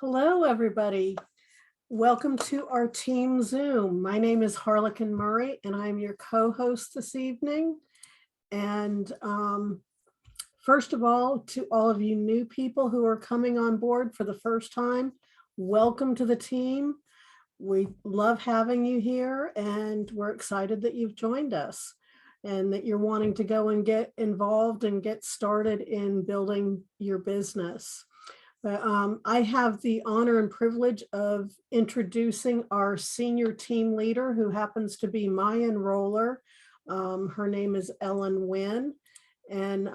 Hello, everybody. Welcome to our team Zoom. My name is Harlequin Murray, and I'm your co-host this evening. And first of all, to all of you new people who are coming on board for the first time, welcome to the team. We love having you here, and we're excited that you've joined us and that you're wanting to go and get involved and get started in building your business. I have the honor and privilege of introducing our senior team leader, who happens to be my enroller. Her name is Winn. And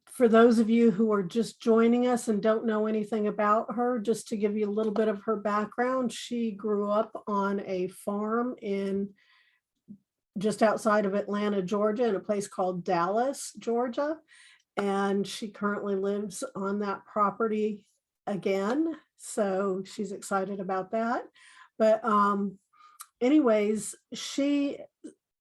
for those of you who are just joining us and don't know anything about her, just to give you a little bit of her background, she grew up on a farm in just outside of Atlanta, Georgia, in a place called Dallas, Georgia. And she currently lives on that property again. So she's excited about that. But anyways, she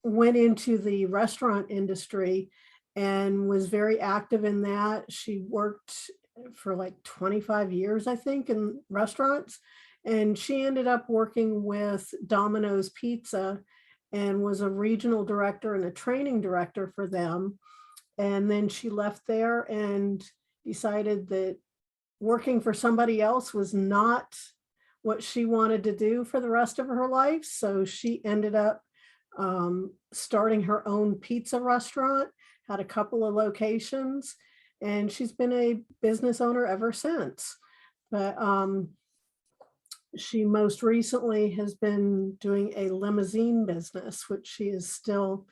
went into the restaurant industry and was very active in that. She worked for like 25 years, I think, in restaurants. And she ended up working with Domino's Pizza and was a regional director and a training director for them. And then she left there and decided that working for somebody else was not what she wanted to do for the rest of her life. So she ended up starting her own pizza restaurant, had a couple of locations, and she's been a business owner ever since. But she most recently has been doing a limousine business, which she is still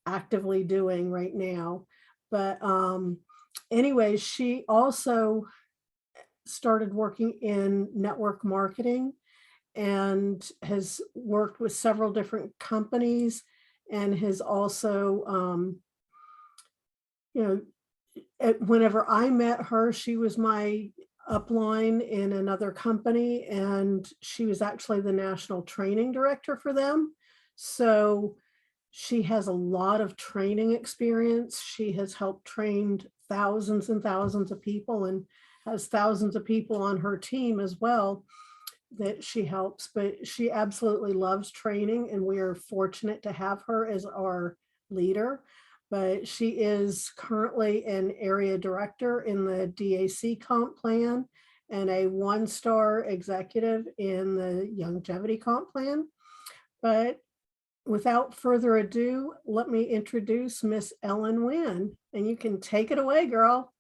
actively doing right now. But anyways, she also started working in network marketing and has worked with several different companies, and has also, whenever I met her, she was my upline in another company, and she was actually the national training director for them. So she has a lot of training experience. She has helped train thousands and thousands of people and has thousands of people on her team as well that she helps. But she absolutely loves training, and we are fortunate to have her as our leader. But she is currently an area director in the DAC comp plan and a one-star executive in the longevity comp plan. But without further ado, let me introduce Miss Winn, and you can take it away, girl.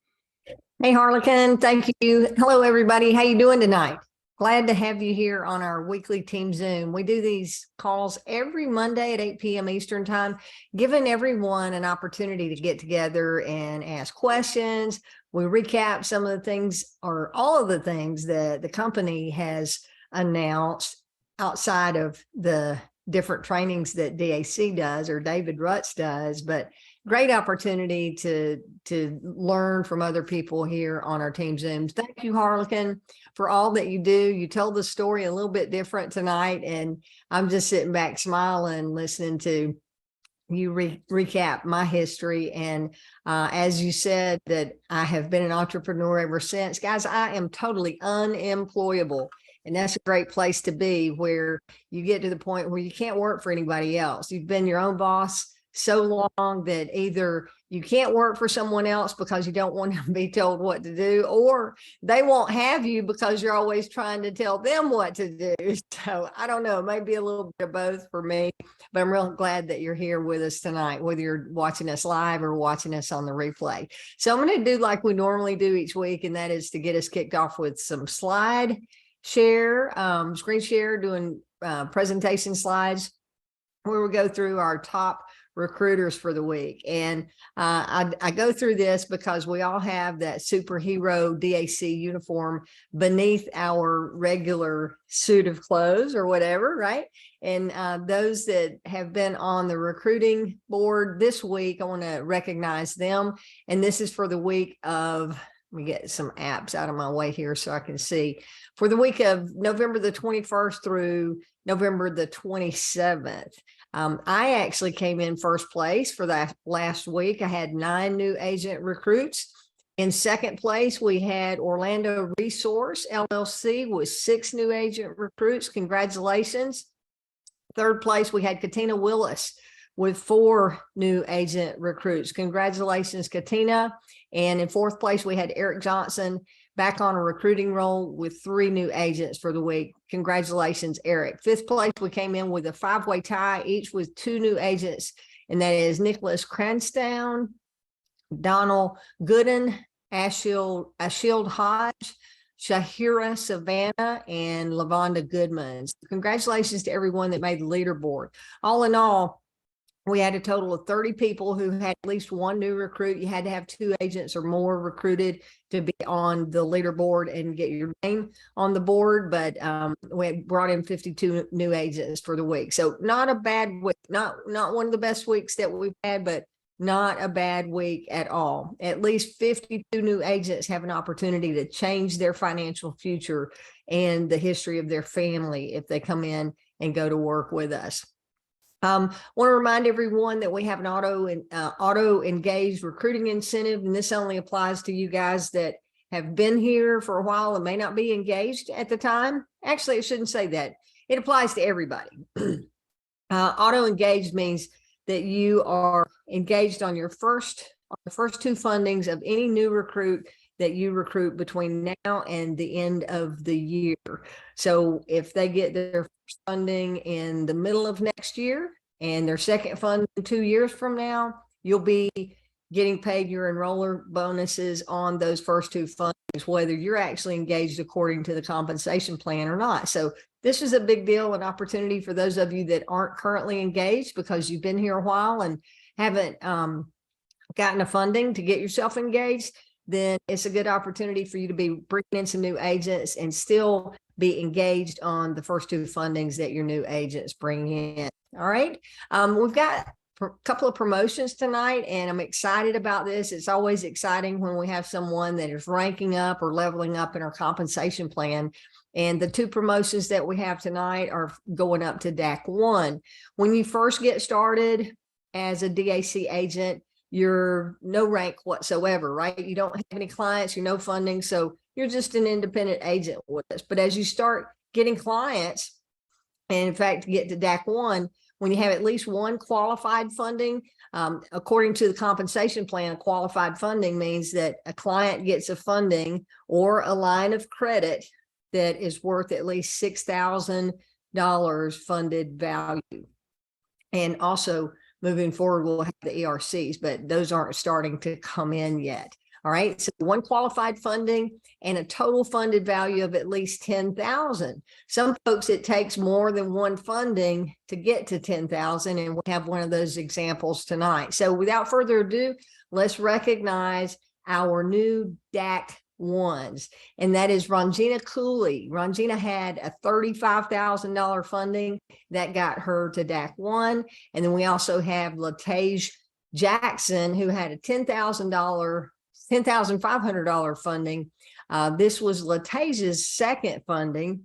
Hey, Harlequin, thank you. Hello, everybody. How you doing tonight? Glad to have you here on our weekly team Zoom. We do these calls every Monday at 8 p.m. Eastern time, giving everyone an opportunity to get together and ask questions. We recap some of the things, or all of the things that the company has announced outside of the different trainings that DAC does or David Rutz does, but great opportunity to learn from other people here on our team Zooms. Thank you, Harlequin, for all that you do. You told the story a little bit different tonight, and I'm just sitting back smiling, listening to you recap my history. And as you said, that I have been an entrepreneur ever since. Guys, I am totally unemployable. And that's a great place to be, where you get to the point where you can't work for anybody else. You've been your own boss so long that either you can't work for someone else because you don't want to be told what to do, or they won't have you because you're always trying to tell them what to do. So I don't know, maybe a little bit of both for me, but I'm real glad that you're here with us tonight, whether you're watching us live or watching us on the replay. So I'm going to do like we normally do each week, and that is to get us kicked off with some slide share, screen share, doing presentation slides where we go through our top recruiters for the week. And I go through this because we all have that superhero DAC uniform beneath our regular suit of clothes or whatever, right? And those that have been on the recruiting board this week, I want to recognize them. And this is for the week of, let me get some apps out of my way here so I can see. For the week of November the 21st through November the 27th. I actually came in first place for that last week. I had 9 new agent recruits. In second place, we had Orlando Resource LLC with 6 new agent recruits. Congratulations. Third place, we had Katina Willis with 4 new agent recruits. Congratulations, Katina. And in fourth place, we had Eric Johnson back on a recruiting role with 3 new agents for the week. Congratulations, Eric. Fifth place, we came in with a 5-way tie, each with 2 new agents, and that is Nicholas Cranstown, Donald Gooden, Ashield Hodge, Shahira Savannah, and Lavonda Goodman. So congratulations to everyone that made the leaderboard. All in all, we had a total of 30 people who had at least 1 new recruit. You had to have 2 agents or more recruited to be on the leaderboard and get your name on the board. But we had brought in 52 new agents for the week. So not a bad week, not one of the best weeks that we've had, but not a bad week at all. At least 52 new agents have an opportunity to change their financial future and the history of their family if they come in and go to work with us. Want to remind everyone that we have an auto engaged recruiting incentive, and this only applies to you guys that have been here for a while and may not be engaged at the time. Actually, I shouldn't say that. It applies to everybody. Auto engaged means that you are engaged on the first 2 fundings of any new recruit that you recruit between now and the end of the year. So if they get their first funding in the middle of next year and their second funding 2 years from now, you'll be getting paid your enroller bonuses on those first 2 fundings, whether you're actually engaged according to the compensation plan or not. So this is a big deal, an opportunity for those of you that aren't currently engaged because you've been here a while and haven't gotten a funding to get yourself engaged. Then it's a good opportunity for you to be bringing in some new agents and still be engaged on the first 2 fundings that your new agents bring in. All right. We've got a couple of promotions tonight, and I'm excited about this. It's always exciting when we have someone that is ranking up or leveling up in our compensation plan. And the 2 promotions that we have tonight are going up to DAC 1. When you first get started as a DAC agent, you're no rank whatsoever, right? You don't have any clients, you're no funding. So you're just an independent agent with us. But as you start getting clients, and in fact, get to DAC 1, when you have at least 1 qualified funding, according to the compensation plan, qualified funding means that a client gets a funding or a line of credit that is worth at least $6,000 funded value. And also moving forward, we'll have the ERCs, but those aren't starting to come in yet. All right. So 1 qualified funding and a total funded value of at least $10,000. Some folks, it takes more than 1 funding to get to $10,000. And we have one of those examples tonight. So without further ado, let's recognize our new DAC 1s. And that is Rongina Cooley. Rongina had a $35,000 funding that got her to DAC 1. And then we also have Latage Jackson, who had a $10,500 funding. This was Latage's second funding,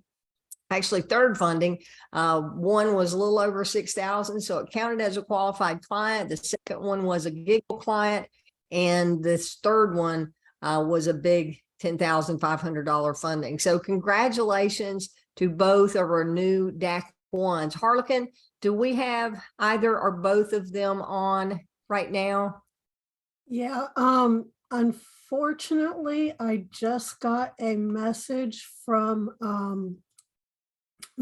actually 3rd funding. One was a little over 6,000, so it counted as a qualified client. The second one was a giggle client, and this 3rd one was a big $10,500 funding. So congratulations to both of our new DAC 1s. Harlequin, do we have either or both of them on right now? Yeah, unfortunately, I just got a message from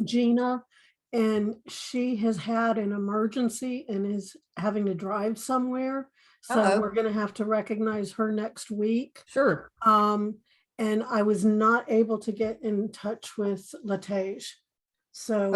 Gina, and she has had an emergency and is having to drive somewhere. So we're going to have to recognize her next week. Sure. And I was not able to get in touch with Latage. So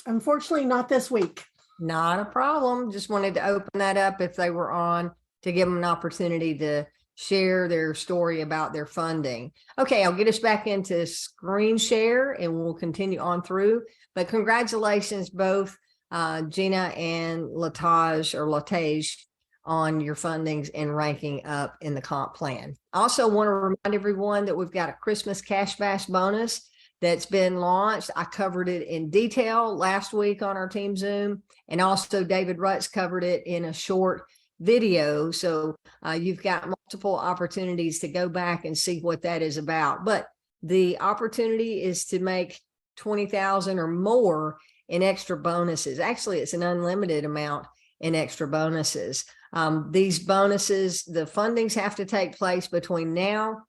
unfortunately, not this week. Not a problem. Just wanted to open that up if they were on to give them an opportunity to share their story about their funding. Okay, I'll get us back into screen share and we'll continue on through. But congratulations both Gina and Latage on your fundings and ranking up in the comp plan. I also want to remind everyone that we've got a Christmas cash bash bonus that's been launched. I covered it in detail last week on our team Zoom, and also David Rutz covered it in a short video. So you've got multiple opportunities to go back and see what that is about. But the opportunity is to make 20,000 or more in extra bonuses. Actually, it's an unlimited amount in extra bonuses. These bonuses, the fundings have to take place between now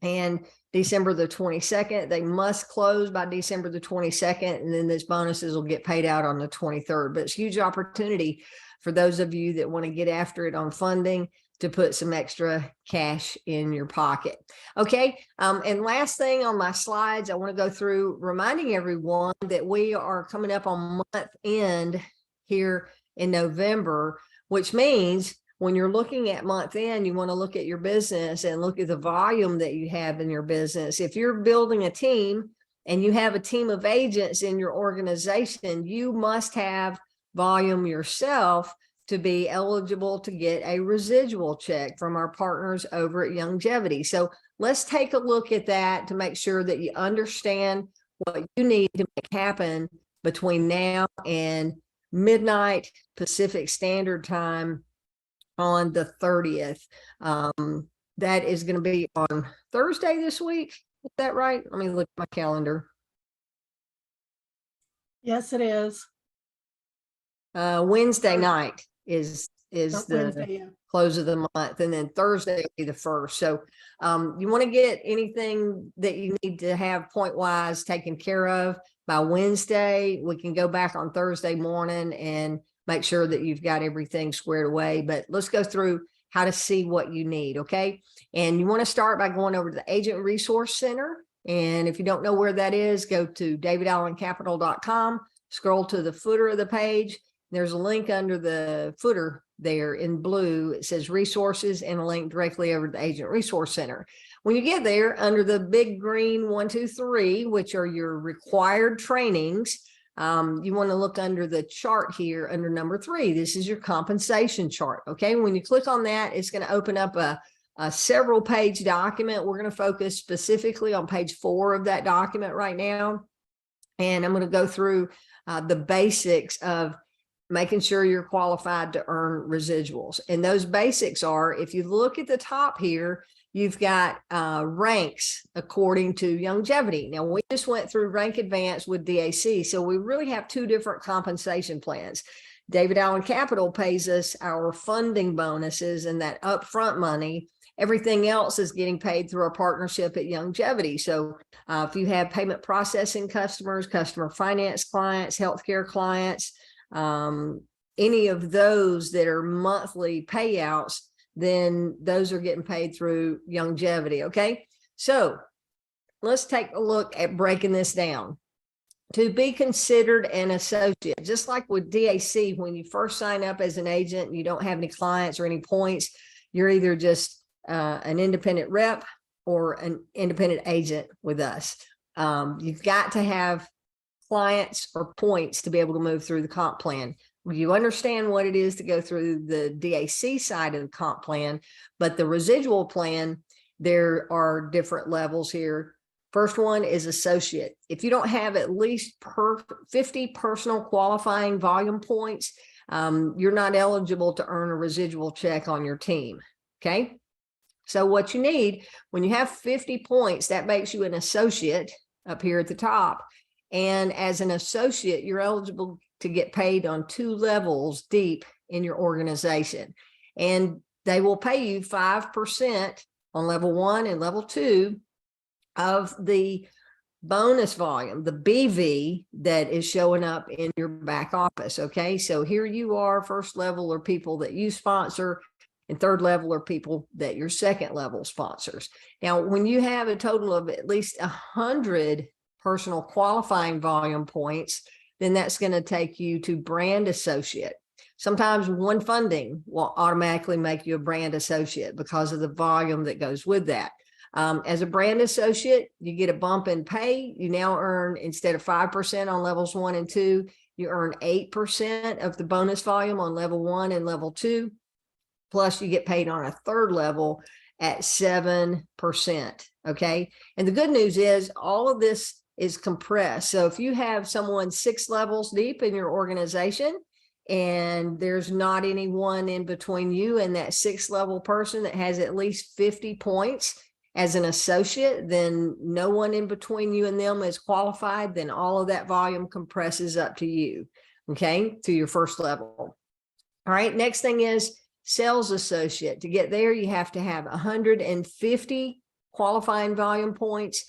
and December the 22nd. They must close by December the 22nd, and then these bonuses will get paid out on the 23rd. But it's a huge opportunity for those of you that want to get after it on funding to put some extra cash in your pocket. Okay. And last thing on my slides, I want to go through reminding everyone that we are coming up on month end here in November, which means when you're looking at month end, you want to look at your business and look at the volume that you have in your business. If you're building a team and you have a team of agents in your organization, you must have volume yourself to be eligible to get a residual check from our partners over at Longevity. So let's take a look at that to make sure that you understand what you need to make happen between now and midnight Pacific Standard Time on the 30th. That is going to be on Thursday this week. Is that right? Let me look at my calendar. Yes, it is. Wednesday night is Not the Wednesday, yeah. close of the month, and then Thursday will be the 1st. So you want to get anything that you need to have point wise taken care of by Wednesday. We can go back on Thursday morning and make sure that you've got everything squared away. But let's go through how to see what you need. Okay. And you want to start by going over to the Agent Resource Center. And if you don't know where that is, go to davidallencapital.com, scroll to the footer of the page. There's a link under the footer there in blue. It says resources and a link directly over to the Agent Resource Center. When you get there, under the big green 1, 2, 3, which are your required trainings, you want to look under the chart here under number 3. This is your compensation chart. Okay. When you click on that, it's going to open up a several page document. We're going to focus specifically on page 4 of that document right now. And I'm going to go through the basics of making sure you're qualified to earn residuals. And those basics are, if you look at the top here, you've got ranks according to Longevity. Now, we just went through Rank Advanced with DAC, so we really have 2 different compensation plans. David Allen Capital pays us our funding bonuses and that upfront money. Everything else is getting paid through our partnership at Longevity. So if you have payment processing customers, customer finance clients, healthcare clients, any of those that are monthly payouts, then those are getting paid through Longevity. Okay. So let's take a look at breaking this down. To be considered an associate, just like with DAC, when you first sign up as an agent, and you don't have any clients or any points, you're either just an independent rep or an independent agent with us. You've got to have clients or points to be able to move through the comp plan. You understand what it is to go through the DAC side of the comp plan, but the residual plan, there are different levels here. First one is associate. If you don't have at least 50 personal qualifying volume points, you're not eligible to earn a residual check on your team. Okay. So what you need when you have 50 points, that makes you an associate up here at the top. And as an associate, you're eligible to get paid on 2 levels deep in your organization. And they will pay you 5% on level 1 and level 2 of the bonus volume, the BV that is showing up in your back office. Okay. So here you are, first level are people that you sponsor, and third level are people that your second level sponsors. Now, when you have a total of at least 100 personal qualifying volume points, then that's going to take you to brand associate. Sometimes one funding will automatically make you a brand associate because of the volume that goes with that. As a brand associate, you get a bump in pay. You now earn, instead of 5% on levels 1 and 2, you earn 8% of the bonus volume on level 1 and level 2. Plus you get paid on a third level at 7%. Okay. And the good news is all of this is compressed. So if you have someone 6 levels deep in your organization and there's not anyone in between you and that 6th level person that has at least 50 points as an associate, then no one in between you and them is qualified, then all of that volume compresses up to you, okay, to your 1st level. All right, next thing is sales associate. To get there, you have to have 150 qualifying volume points,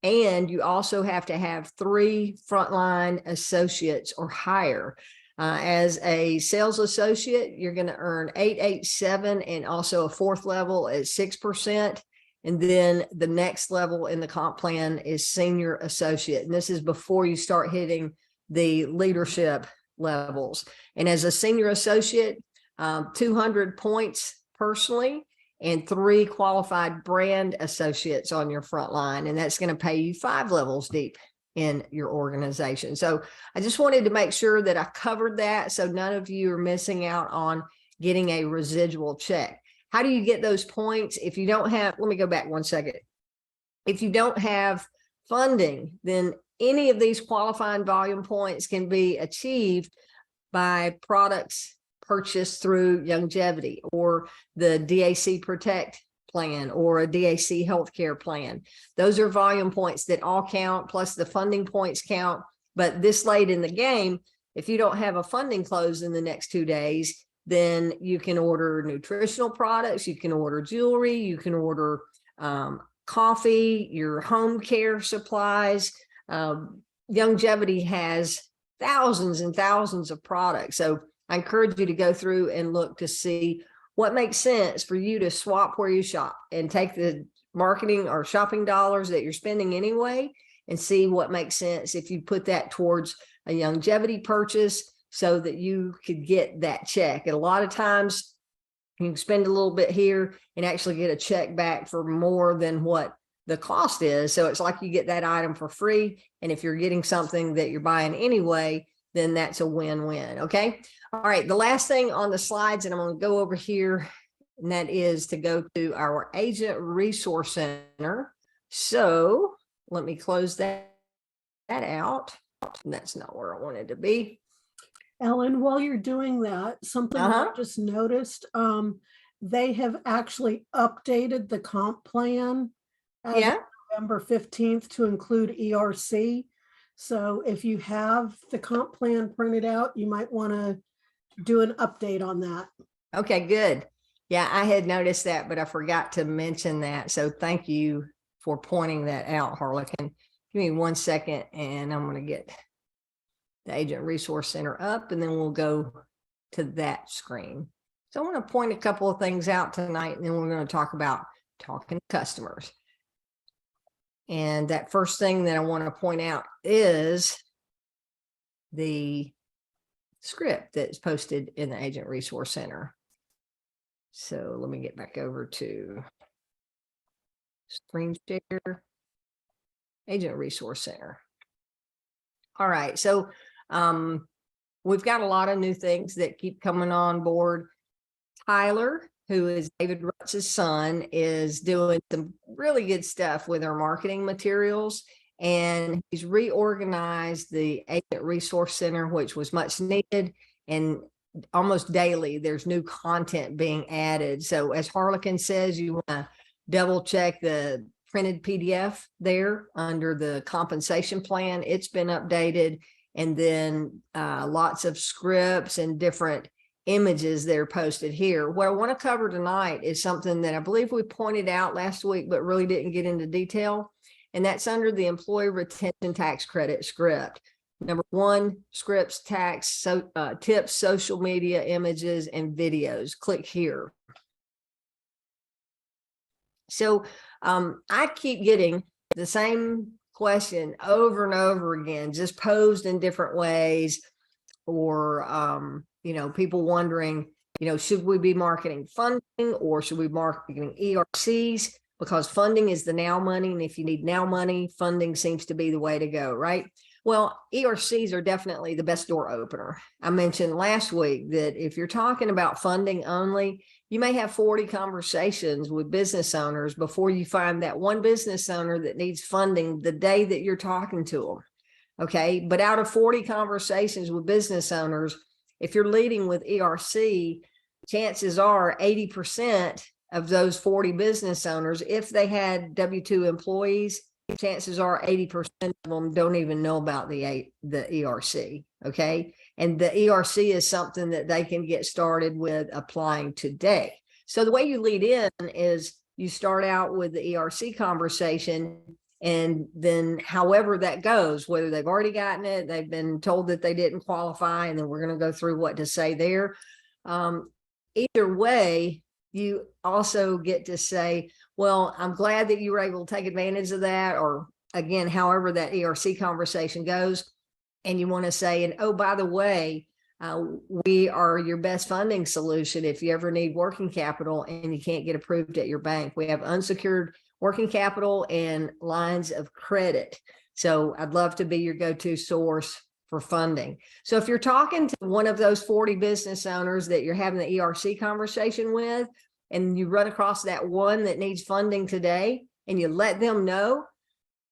and you also have to have 3 frontline associates or higher. As a sales associate, you're going to earn 887 and also a 4th level at 6%. And then the next level in the comp plan is senior associate. And this is before you start hitting the leadership levels. And as a senior associate, 200 points personally and 3 qualified brand associates on your front line. And that's going to pay you 5 levels deep in your organization. So I just wanted to make sure that I covered that so none of you are missing out on getting a residual check. How do you get those points? If you don't have, let me go back one second. If you don't have funding, then any of these qualifying volume points can be achieved by products purchased through longevity or the DAC Protect plan or a DAC healthcare plan. Those are volume points that all count, plus the funding points count. But this late in the game, if you don't have a funding close in the next 2 days, then you can order nutritional products, you can order jewelry, you can order coffee, your home care supplies. Longevity has thousands and thousands of products. So I encourage you to go through and look to see what makes sense for you to swap where you shop and take the marketing or shopping dollars that you're spending anyway and see what makes sense if you put that towards a longevity purchase so that you could get that check. And a lot of times you can spend a little bit here and actually get a check back for more than what the cost is. So it's like you get that item for free. And if you're getting something that you're buying anyway, then that's a win-win. Okay. All right. The last thing on the slides, and I'm going to go over here, and that is to go to our Agent Resource Center. So let me close that out. That's not where I wanted to be. Ellen, while you're doing that, something I just noticed, they have actually updated the comp plan as of November 15th to include ERC. So if you have the comp plan printed out, you might want to do an update on that. Okay, good. Yeah, I had noticed that, but I forgot to mention that. So thank you for pointing that out, Harlequin. Give me 1 second and I'm going to get the Agent Resource Center up, and then we'll go to that screen. So I want to point a couple of things out tonight, and then we're going to talk about talking to customers. And that first thing that I want to point out is the script that's posted in the Agent Resource Center. So let me get back over to screen share, Agent Resource Center. All right, so we've got a lot of new things that keep coming on board. Tyler, who is David Rutz's son, is doing some really good stuff with our marketing materials, and he's reorganized the Agent Resource Center, which was much needed, and almost daily there's new content being added. So as Harlequin says, you want to double check the printed PDF there under the compensation plan. It's been updated, and then lots of scripts and different images that are posted here. What I want to cover tonight is something that I believe we pointed out last week, but really didn't get into detail. And that's under the employee retention tax credit script. Number 1, scripts, tax, tips, social media, images, and videos. Click here. So I keep getting the same question over and over again, just posed in different ways, or people wondering, should we be marketing funding or should we be marketing ERCs? Because funding is the now money, and if you need now money, funding seems to be the way to go, right? Well, ERCs are definitely the best door opener. I mentioned last week that if you're talking about funding only, you may have 40 conversations with business owners before you find that one business owner that needs funding the day that you're talking to them. Okay. But out of 40 conversations with business owners, if you're leading with ERC, chances are 80% of those 40 business owners, if they had W-2 employees, chances are 80% of them don't even know about the ERC. Okay. And the ERC is something that they can get started with applying today. So the way you lead in is you start out with the ERC conversation, and then however that goes, whether they've already gotten it, they've been told that they didn't qualify, and then we're going to go through what to say there. Either way, you also get to say, well, I'm glad that you were able to take advantage of that, or again, however that ERC conversation goes. And you want to say, and oh, by the way, we are your best funding solution if you ever need working capital and you can't get approved at your bank. We have unsecured working capital and lines of credit. So I'd love to be your go-to source for funding. So if you're talking to one of those 40 business owners that you're having the ERC conversation with, and you run across that one that needs funding today, and you let them know,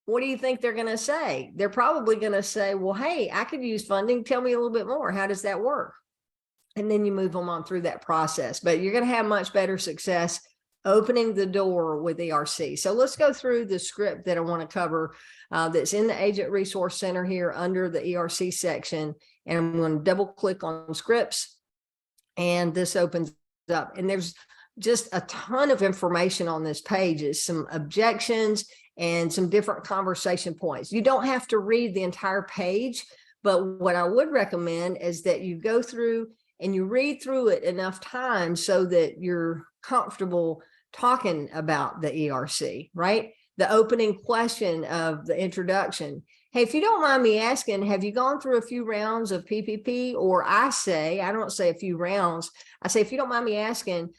what do you think they're going to say? They're probably going to say, well, hey, I could use funding. Tell me a little bit more. How does that work? And then you move them on through that process. But you're going to have much better success opening the door with ERC. So let's go through the script that I want to cover that's in the Agent Resource Center here under the ERC section. And I'm going to double click on scripts. And this opens up. And there's just a ton of information on this page. Is some objections and some different conversation points. You don't have to read the entire page, but what I would recommend is that you go through and you read through it enough times so that you're comfortable talking about the ERC, right? The opening question of the introduction. Hey, if you don't mind me asking, have you gone through a few rounds of PPP? Or I don't say a few rounds. I say, if you don't mind me asking,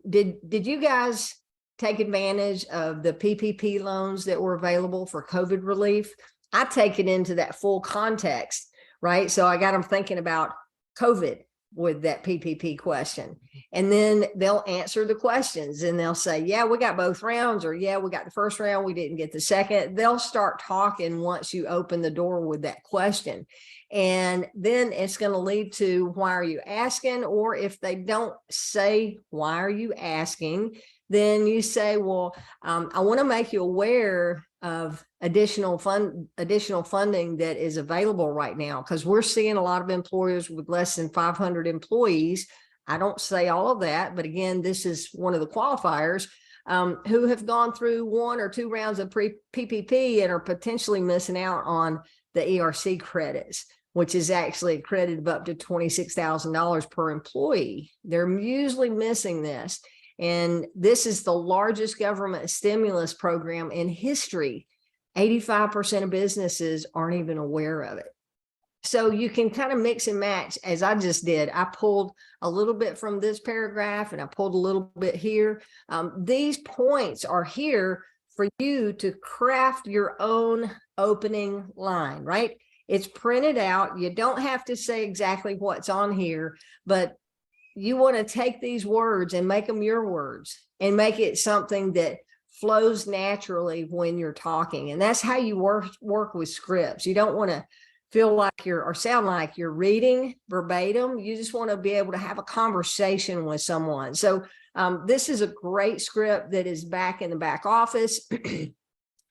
did you guys take advantage of the PPP loans that were available for COVID relief? I take it into that full context, right? So I got them thinking about COVID with that PPP question. And then they'll answer the questions and they'll say, yeah, we got both rounds, or yeah, we got the first round, we didn't get the second. They'll start talking once you open the door with that question. And then it's going to lead to, why are you asking? Or if they don't say, why are you asking? Then you say, well, I want to make you aware of additional funding that is available right now, because we're seeing a lot of employers with less than 500 employees. I don't say all of that, but again, this is one of the qualifiers who have gone through 1 or 2 rounds of PPP and are potentially missing out on the ERC credits, which is actually a credit of up to $26,000 per employee. They're usually missing this. And this is the largest government stimulus program in history. 85% of businesses aren't even aware of it. So you can kind of mix and match, as I just did. I pulled a little bit from this paragraph and I pulled a little bit here. These points are here for you to craft your own opening line, right? It's printed out. You don't have to say exactly what's on here, but you want to take these words and make them your words and make it something that flows naturally when you're talking. And that's how you work with scripts. You don't want to feel like or sound like you're reading verbatim. You just want to be able to have a conversation with someone. So this is a great script that is back in the back office.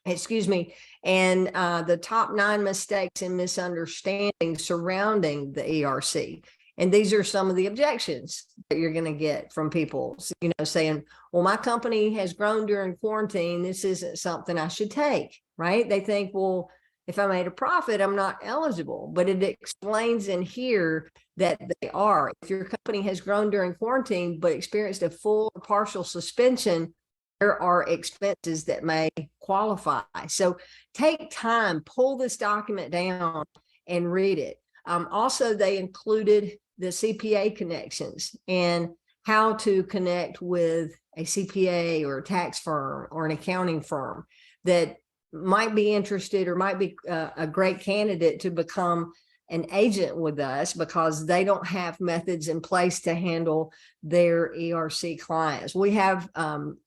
Excuse me. And the top 9 mistakes and misunderstandings surrounding the ERC. And these are some of the objections that you're going to get from people, saying, well, my company has grown during quarantine. This isn't something I should take, right? They think, well, if I made a profit, I'm not eligible. But it explains in here that they are. If your company has grown during quarantine, but experienced a full or partial suspension, there are expenses that may qualify. So take time, pull this document down and read it. Also, they included the CPA connections and how to connect with a CPA or a tax firm or an accounting firm that might be interested or might be a great candidate to become an agent with us, because they don't have methods in place to handle their ERC clients. We have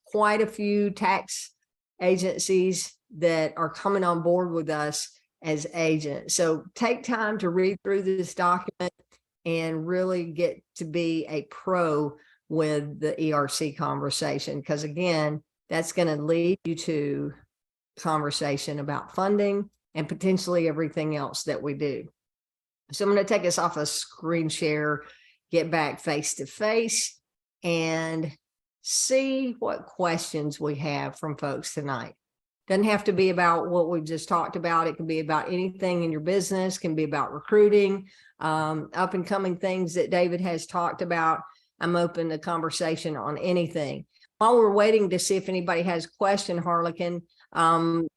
quite a few tax agencies that are coming on board with us as agents. So take time to read through this document and really get to be a pro with the ERC conversation. Because again, that's going to lead you to conversation about funding and potentially everything else that we do. So I'm going to take us off a screen share, get back face to face, and see what questions we have from folks tonight. Doesn't have to be about what we've just talked about. It can be about anything in your business, can be about recruiting, up and coming things that David has talked about. I'm open to conversation on anything. While we're waiting to see if anybody has a question, Harlequin,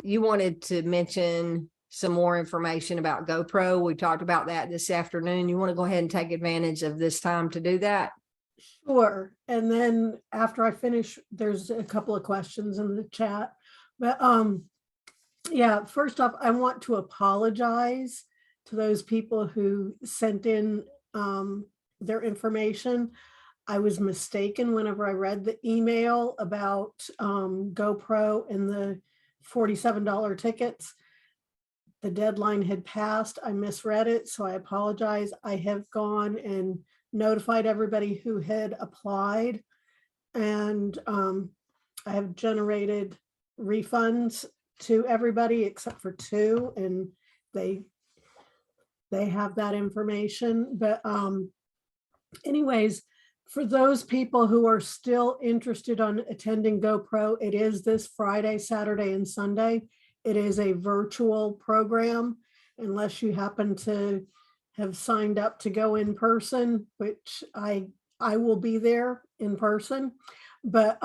you wanted to mention some more information about GoPro. We talked about that this afternoon. You want to go ahead and take advantage of this time to do that? Sure. And then after I finish, there's a couple of questions in the chat. But yeah, first off, I want to apologize to those people who sent in their information. I was mistaken whenever I read the email about GoPro and the $47 tickets. The deadline had passed. I misread it, so I apologize. I have gone and notified everybody who had applied, and I have generated refunds to everybody except for 2, and they have that information. But anyways, for those people who are still interested on attending GoPro, it is this Friday, Saturday, and Sunday. It is a virtual program, unless you happen to have signed up to go in person, which I will be there in person. But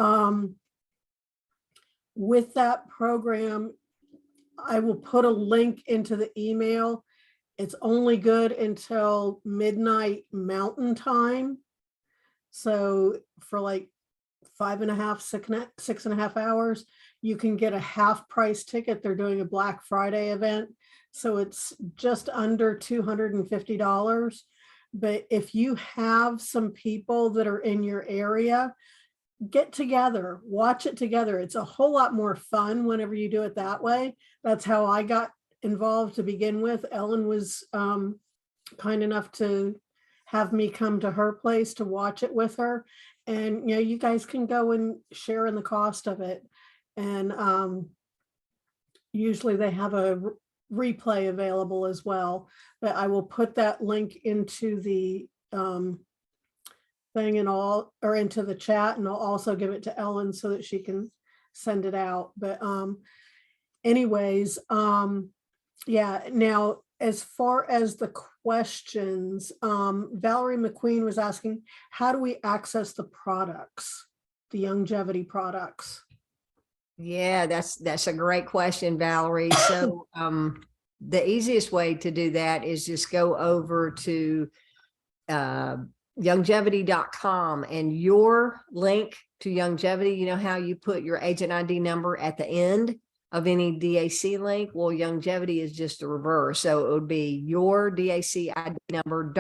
with that program, I will put a link into the email. It's only good until midnight Mountain Time. So for like 6.5 hours, you can get a half price ticket. They're doing a Black Friday event. So it's just under $250. But if you have some people that are in your area, get together, watch it together. It's a whole lot more fun whenever you do it that way. That's how I got involved to begin with. Ellen was kind enough to have me come to her place to watch it with her. And, you know, you guys can go and share in the cost of it. And usually they have a replay available as well. But I will put that link into the thing and all, or into the chat, and I'll also give it to Ellen so that she can send it out. But anyways, yeah, now as far as the questions, Valerie McQueen was asking, how do we access the products, the longevity products? Yeah, that's a great question, Valerie. So the easiest way to do that is just go over to longevity.com, and your link to longevity, you know how you put your agent ID number at the end of any DAC link? Well, longevity is just the reverse. So it would be your DAC ID number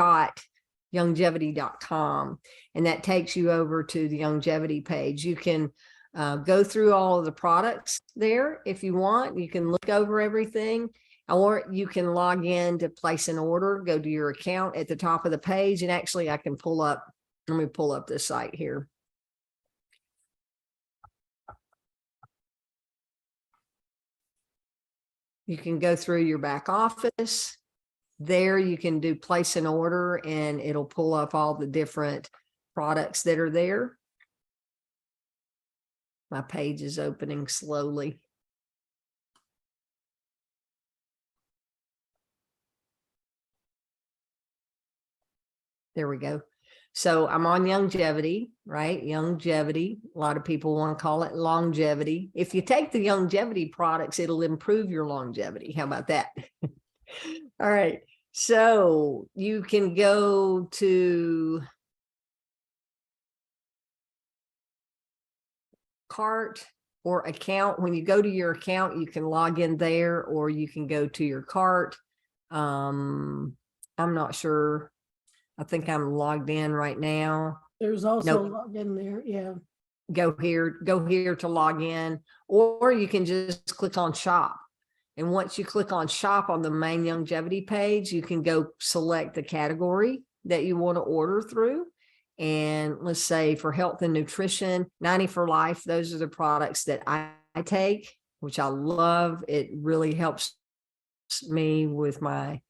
.longevity.com, and that takes you over to the longevity page. You can go through all of the products there if you want. You can look over everything, or you can log in to place an order, go to your account at the top of the page. And actually I can pull up, let me pull up this site here. You can go through your back office. There you can do place an order, and it'll pull up all the different products that are there. My page is opening slowly. There we go. So I'm on longevity, right? Longevity. A lot of people want to call it longevity. If you take the longevity products, it'll improve your longevity. How about that? All right. So you can go to cart or account. When you go to your account, you can log in there, or you can go to your cart. I'm not sure. I think I'm logged in right now. There's also a login there. Yeah. Go here to log in, or you can just click on shop. And once you click on shop on the main longevity page, you can go select the category that you want to order through. And let's say for health and nutrition, 90 for life, those are the products that I take, which I love. It really helps me with my,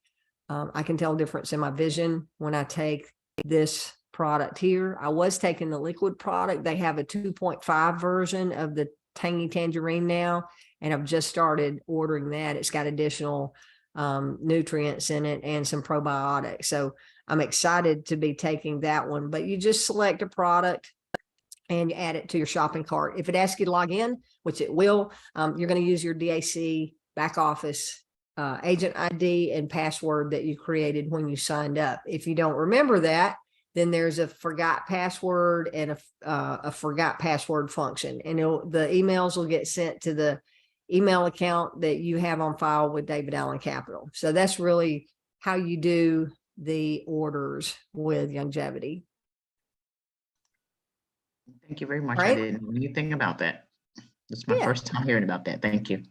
I can tell a difference in my vision when I take this product here. I was taking the liquid product. They have a 2.5 version of the tangy tangerine now, and I've just started ordering that. It's got additional nutrients in it and some probiotics. So I'm excited to be taking that one, but you just select a product and you add it to your shopping cart. If it asks you to log in, which it will, you're going to use your DAC back office agent ID and password that you created when you signed up. If you don't remember that, then there's a forgot password and a forgot password function, and the emails will get sent to the email account that you have on file with David Allen Capital. So that's really how you do the orders with Youngevity. Thank you very much. Right. I didn't know anything about that. This is my first time hearing about that. Thank you.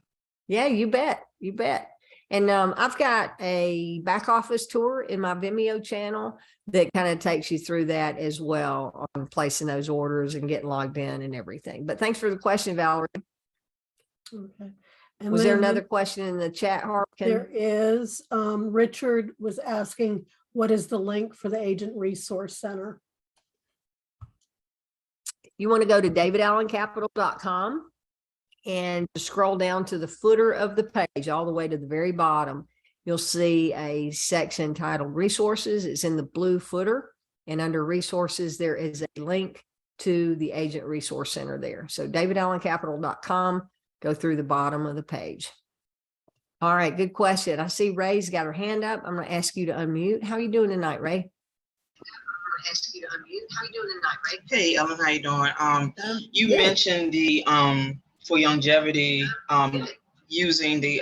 Yeah, you bet. You bet. And I've got a back office tour in my Vimeo channel that kind of takes you through that as well, on placing those orders and getting logged in and everything. But thanks for the question, Valerie. Okay. And Was there then another question in the chat, Harkin? There is, Richard was asking, what is the link for the Agent Resource Center? You want to go to davidallencapital.com and scroll down to the footer of the page, all the way to the very bottom. You'll see a section titled Resources. It's in the blue footer, and under Resources, there is a link to the Agent Resource Center there. So davidallencapital.com, go through the bottom of the page. All right, good question. I see Ray's got her hand up. I'm going to ask you to unmute. How are you doing tonight, Ray? Ask you to unmute. How you doing tonight, Ray? Hey, Ellen, how you doing? You mentioned the for Youngevity using the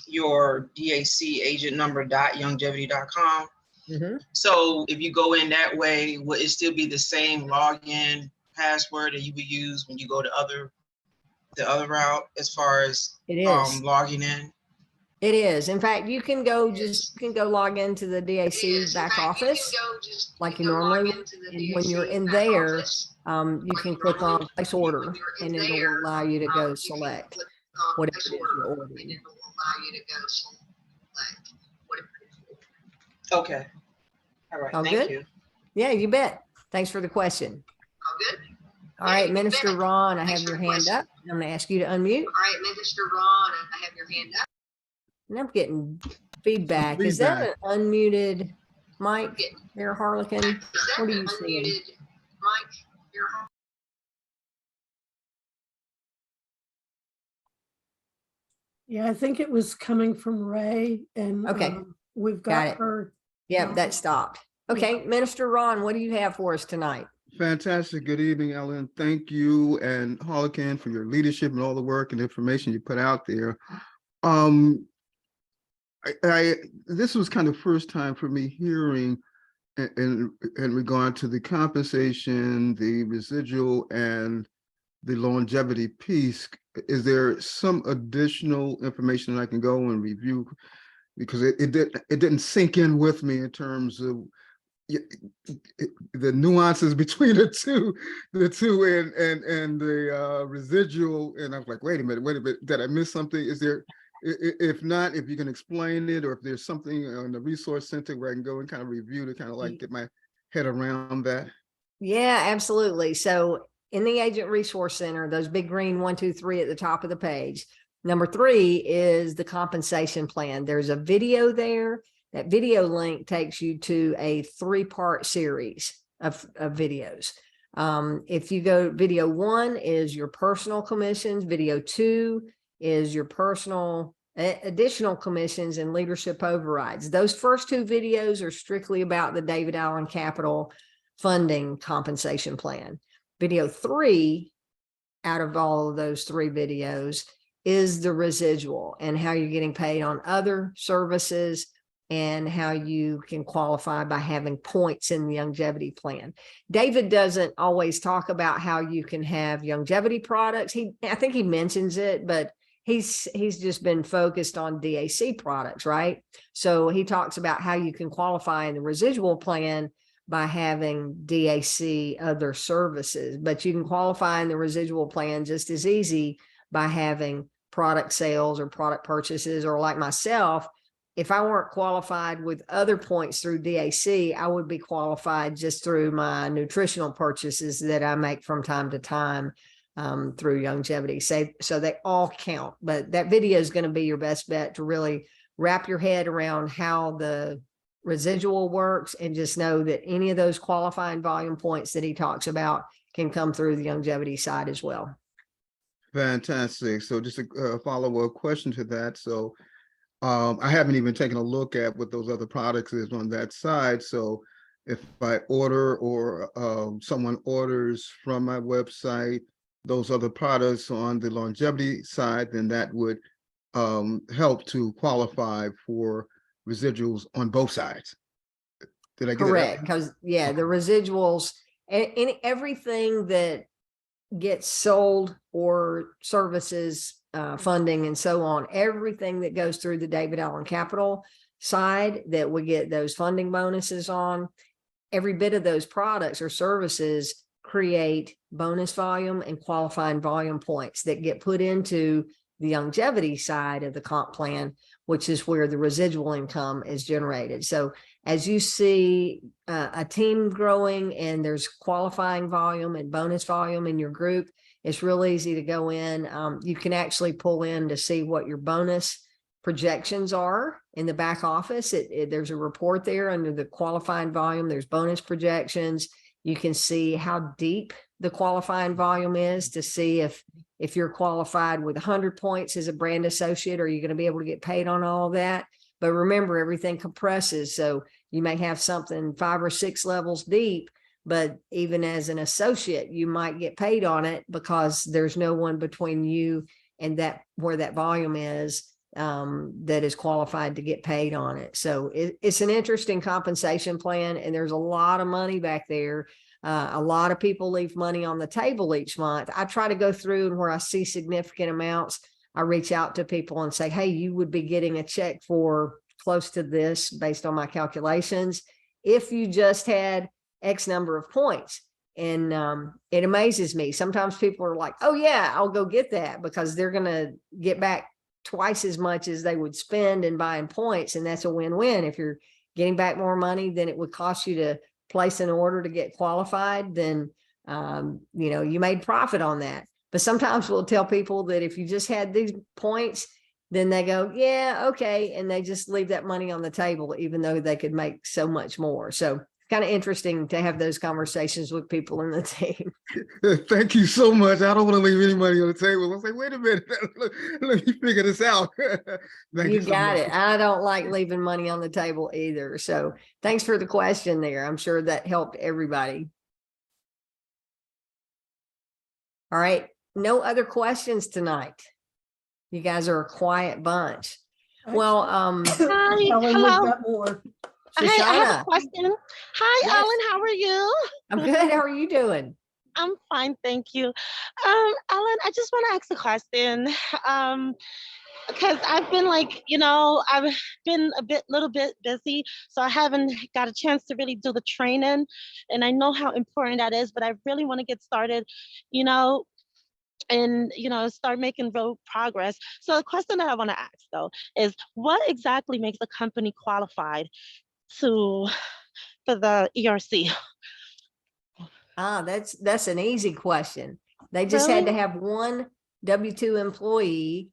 your DAC agent number .youngevity.com. Mm-hmm. So if you go in that way, will it still be the same login password that you would use when you go to the other route as far as It is. logging in? It is. In fact, you can go log into the DAC back office like you normally would. And when you're in there, you can click on place order, and it will allow you to go select whatever it is you're ordering. Okay. All right. All Thank good? you. Yeah, you bet. Thanks for the question. All good? All right, Minister Ron, I have your hand up. I'm going to ask you to unmute. All right, Minister Ron, I have your hand up. And I'm getting feedback. Is that an unmuted mic there, Harlequin? What are you seeing? Mike, you're on. Yeah, I think it was coming from Ray, and Okay. We've Got got it. her. Yep, that stopped. Okay, Minister Ron, what do you have for us tonight? Fantastic. Good evening, Ellen. Thank you and Harlequin for your leadership and all the work and information you put out there. This was kind of first time for me hearing in regard to the compensation, the residual, and the longevity piece. Is there some additional information that I can go and review? Because it didn't sink in with me in terms of the nuances between the two and the residual. And I was like, wait a minute, did I miss something? Is there, if not, if you can explain it, or if there's something on the resource center where I can go and kind of review to kind of like get my head around that? Yeah, absolutely. So in the Agent Resource Center, those big green 1, 2, 3 at the top of the page, number 3 is the compensation plan. There's a video there. That video link takes you to a 3-part series of videos. If you go, video 1 is your personal commissions. Video 2 is your personal additional commissions and leadership overrides. Those first 2 videos are strictly about the David Allen Capital funding compensation plan. Video 3 out of all of those 3 videos is the residual and how you're getting paid on other services and how you can qualify by having points in the longevity plan. David doesn't always talk about how you can have longevity products. I think he mentions it, but he's just been focused on DAC products, right? So he talks about how you can qualify in the residual plan by having DAC other services, but you can qualify in the residual plan just as easy by having product sales or product purchases, or like myself, if I weren't qualified with other points through DAC, I would be qualified just through my nutritional purchases that I make from time to time through longevity. So they all count, but that video is going to be your best bet to really wrap your head around how the residual works, and just know that any of those qualifying volume points that he talks about can come through the longevity side as well. Fantastic. So just a follow-up question to that. So I haven't even taken a look at what those other products is on that side. So if I order, or someone orders from my website, those other products on the longevity side, then that would help to qualify for residuals on both sides. Did I get Correct, it? because the residuals, and everything that gets sold or services, funding and so on, everything that goes through the David Allen Capital side that we get those funding bonuses on, every bit of those products or services create bonus volume and qualifying volume points that get put into the longevity side of the comp plan, which is where the residual income is generated. So as you see a team growing and there's qualifying volume and bonus volume in your group, it's real easy to go in. You can actually pull in to see what your bonus projections are in the back office. There's a report there under the qualifying volume. There's bonus projections. You can see how deep the qualifying volume is to see if you're qualified with 100 points as a brand associate, are you going to be able to get paid on all of that? But remember, everything compresses. So you may have something 5 or 6 levels deep, but even as an associate, you might get paid on it because there's no one between you and that where that volume is that is qualified to get paid on it. So it's an interesting compensation plan, and there's a lot of money back there. A lot of people leave money on the table each month. I try to go through, and where I see significant amounts, I reach out to people and say, hey, you would be getting a check for close to this based on my calculations if you just had X number of points. And it amazes me. Sometimes people are like, oh yeah, I'll go get that, because they're going to get back twice as much as they would spend in buying points. And that's a win-win. If you're getting back more money than it would cost you to place an order to get qualified, then you made profit on that. But sometimes we'll tell people that if you just had these points, then they go, yeah, okay. And they just leave that money on the table, even though they could make so much more. So kind of interesting to have those conversations with people in the team. Thank you so much. I don't want to leave any money on the table. I'll say, wait a minute, let me figure this out. Thank You so got much. it. I don't like leaving money on the table either. So thanks for the question there. I'm sure that helped everybody. All right. No other questions tonight. You guys are a quiet bunch. Well, Hi, Ellen, we've hello. got more. Hi, I have Shoshana. a question. Hi, Yes. Ellen. How are you? I'm good. How are you doing? I'm fine, thank you. Ellen, I just want to ask a question. Because I've been I've been little bit busy, so I haven't got a chance to really do the training, and I know how important that is, but I really want to get started, and start making real progress. So the question that I want to ask though is, what exactly makes a company qualified for the ERC? That's an easy question. They just had to have one W-2 employee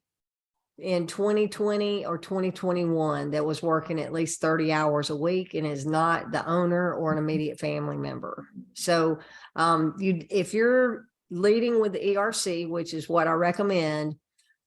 in 2020 or 2021 that was working at least 30 hours a week and is not the owner or an immediate family member. So if you're leading with the ERC, which is what I recommend,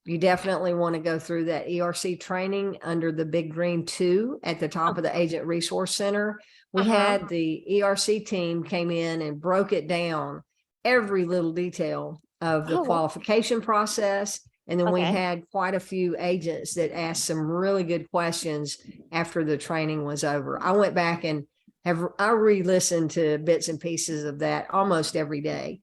you definitely want to go through that ERC training under the big green 2 at the top of the Agent Resource Center. We had the ERC team came in and broke it down, every little detail of the qualification process. And then we had quite a few agents that asked some really good questions after the training was over. I went back and I re-listened to bits and pieces of that almost every day.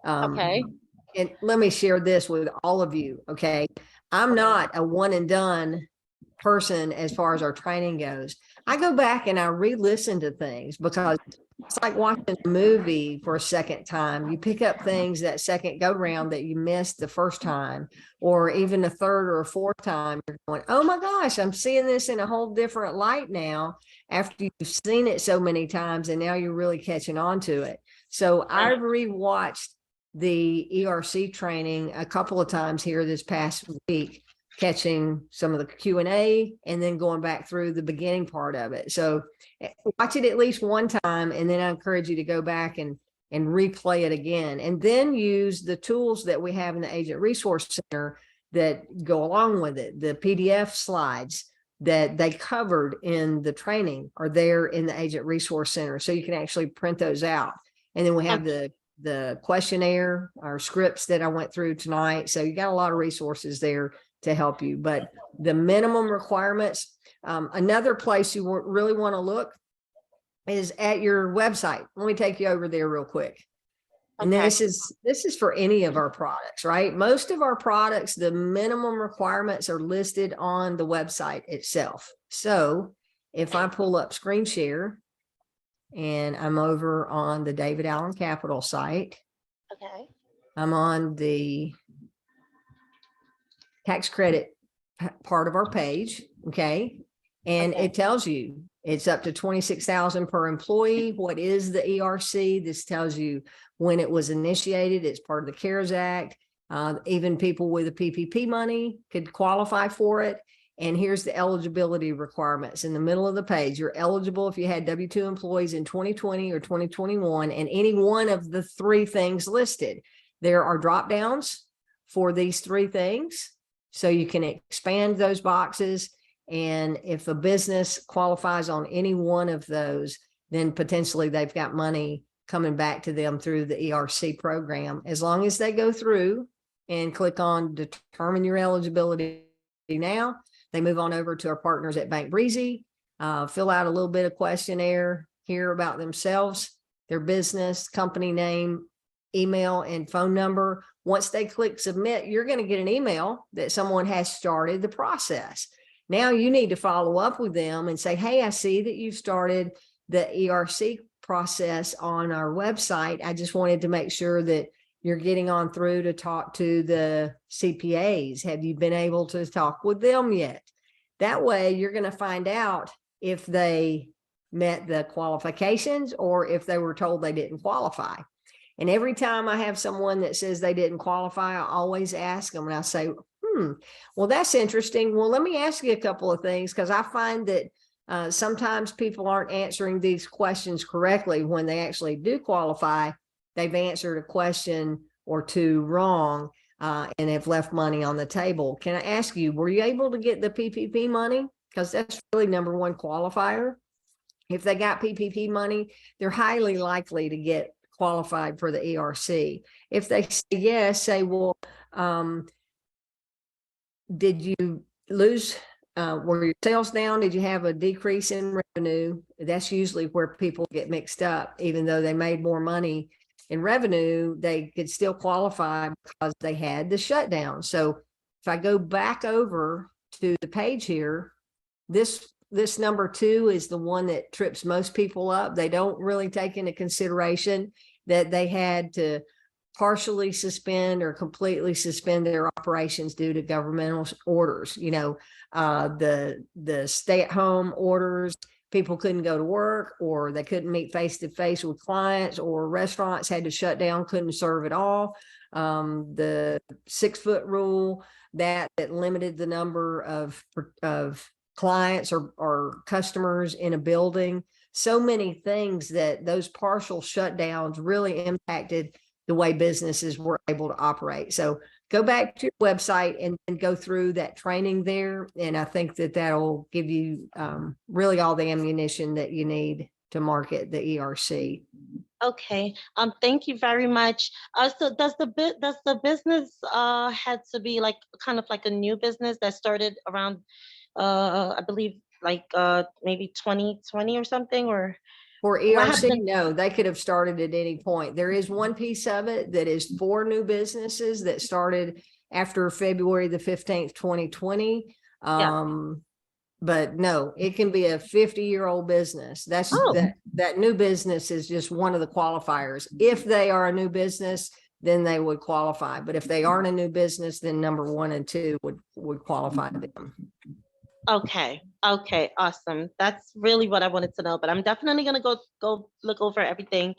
And let me share this with all of you. Okay. I'm not a one and done person as far as our training goes. I go back and I re-listen to things because it's like watching a movie for a second time. You pick up things that second go round that you missed the first time, or even a third or a fourth time. You're going, oh my gosh, I'm seeing this in a whole different light now after you've seen it so many times, and now you're really catching on to it. So I've rewatched the ERC training a couple of times here this past week, catching some of the Q&A and then going back through the beginning part of it. So watch it at least one time, and then I encourage you to go back and replay it again, and then use the tools that we have in the Agent Resource Center that go along with it. The PDF slides that they covered in the training are there in the Agent Resource Center, so you can actually print those out. And then we have the questionnaire, our scripts that I went through tonight. So you got a lot of resources there to help you. But the minimum requirements, another place you really want to look is at your website. Let me take you over there real quick. And Okay. this is for any of our products, right? Most of our products, the minimum requirements are listed on the website itself. So if I pull up screen share and I'm over on the David Allen Capital site, Okay. I'm on the tax credit part of our page, okay? And Okay. it tells you it's up to 26,000 per employee. What is the ERC? This tells you when it was initiated. It's part of the CARES Act. Even people with the PPP money could qualify for it. And here's the eligibility requirements in the middle of the page. You're eligible if you had W-2 employees in 2020 or 2021, and any one of the three things listed. There are drop downs for these three things, so you can expand those boxes. And if a business qualifies on any one of those, then potentially they've got money coming back to them through the ERC program. As long as they go through and click on determine your eligibility now, they move on over to our partners at Bank Breezy, fill out a little bit of questionnaire here about themselves, their business, company name, email, and phone number. Once they click submit, you're going to get an email that someone has started the process. Now you need to follow up with them and say, hey, I see that you've started the ERC process on our website. I just wanted to make sure that you're getting on through to talk to the CPAs. Have you been able to talk with them yet? That way you're going to find out if they met the qualifications or if they were told they didn't qualify. And every time I have someone that says they didn't qualify, I always ask them, and I say, well, that's interesting. Well, let me ask you a couple of things, because I find that sometimes people aren't answering these questions correctly when they actually do qualify. They've answered a question or two wrong and have left money on the table. Can I ask you, were you able to get the PPP money? Because that's really number one qualifier. If they got PPP money, they're highly likely to get qualified for the ERC. If they say yes, say, well, did you lose, were your sales down? Did you have a decrease in revenue? That's usually where people get mixed up. Even though they made more money in revenue, they could still qualify because they had the shutdown. So if I go back over to the page here, this number 2 is the one that trips most people up. They don't really take into consideration that they had to partially suspend or completely suspend their operations due to governmental orders. You know, the stay-at-home orders, people couldn't go to work, or they couldn't meet face-to-face with clients, or restaurants had to shut down, couldn't serve at all. The 6-foot rule that limited the number of clients or customers in a building. So many things that those partial shutdowns really impacted the way businesses were able to operate. So go back to your website and go through that training there. And I think that that'll give you really all the ammunition that you need to market the ERC. Okay. Thank you very much. So does the business had to be like kind of like a new business that started around I believe like maybe 2020 or something, or For what ERC, happened? no, they could have started at any point. There is one piece of it that is for new businesses that started after February the 15th, 2020. But no, it can be a 50-year-old business. That's Oh. that new business is just one of the qualifiers. If they are a new business, then they would qualify. But if they aren't a new business, then number 1 and 2 would qualify them. Okay. Okay. Awesome. That's really what I wanted to know. But I'm definitely gonna go look over everything,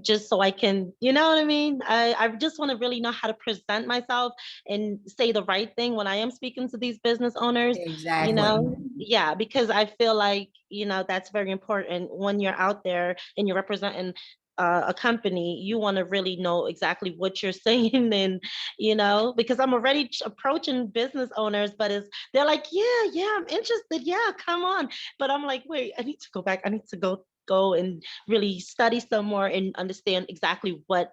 just so I can, you know what I mean? I just want to really know how to present myself and say the right thing when I am speaking to these business owners. Exactly. You know, yeah, because I feel like, you know, that's very important when you're out there and you're representing a company. You want to really know exactly what you're saying, and you know, because I'm already approaching business owners, but they're like, yeah, I'm interested, yeah, come on. But I'm like, wait, I need to go back. I need to go and really study some more and understand exactly what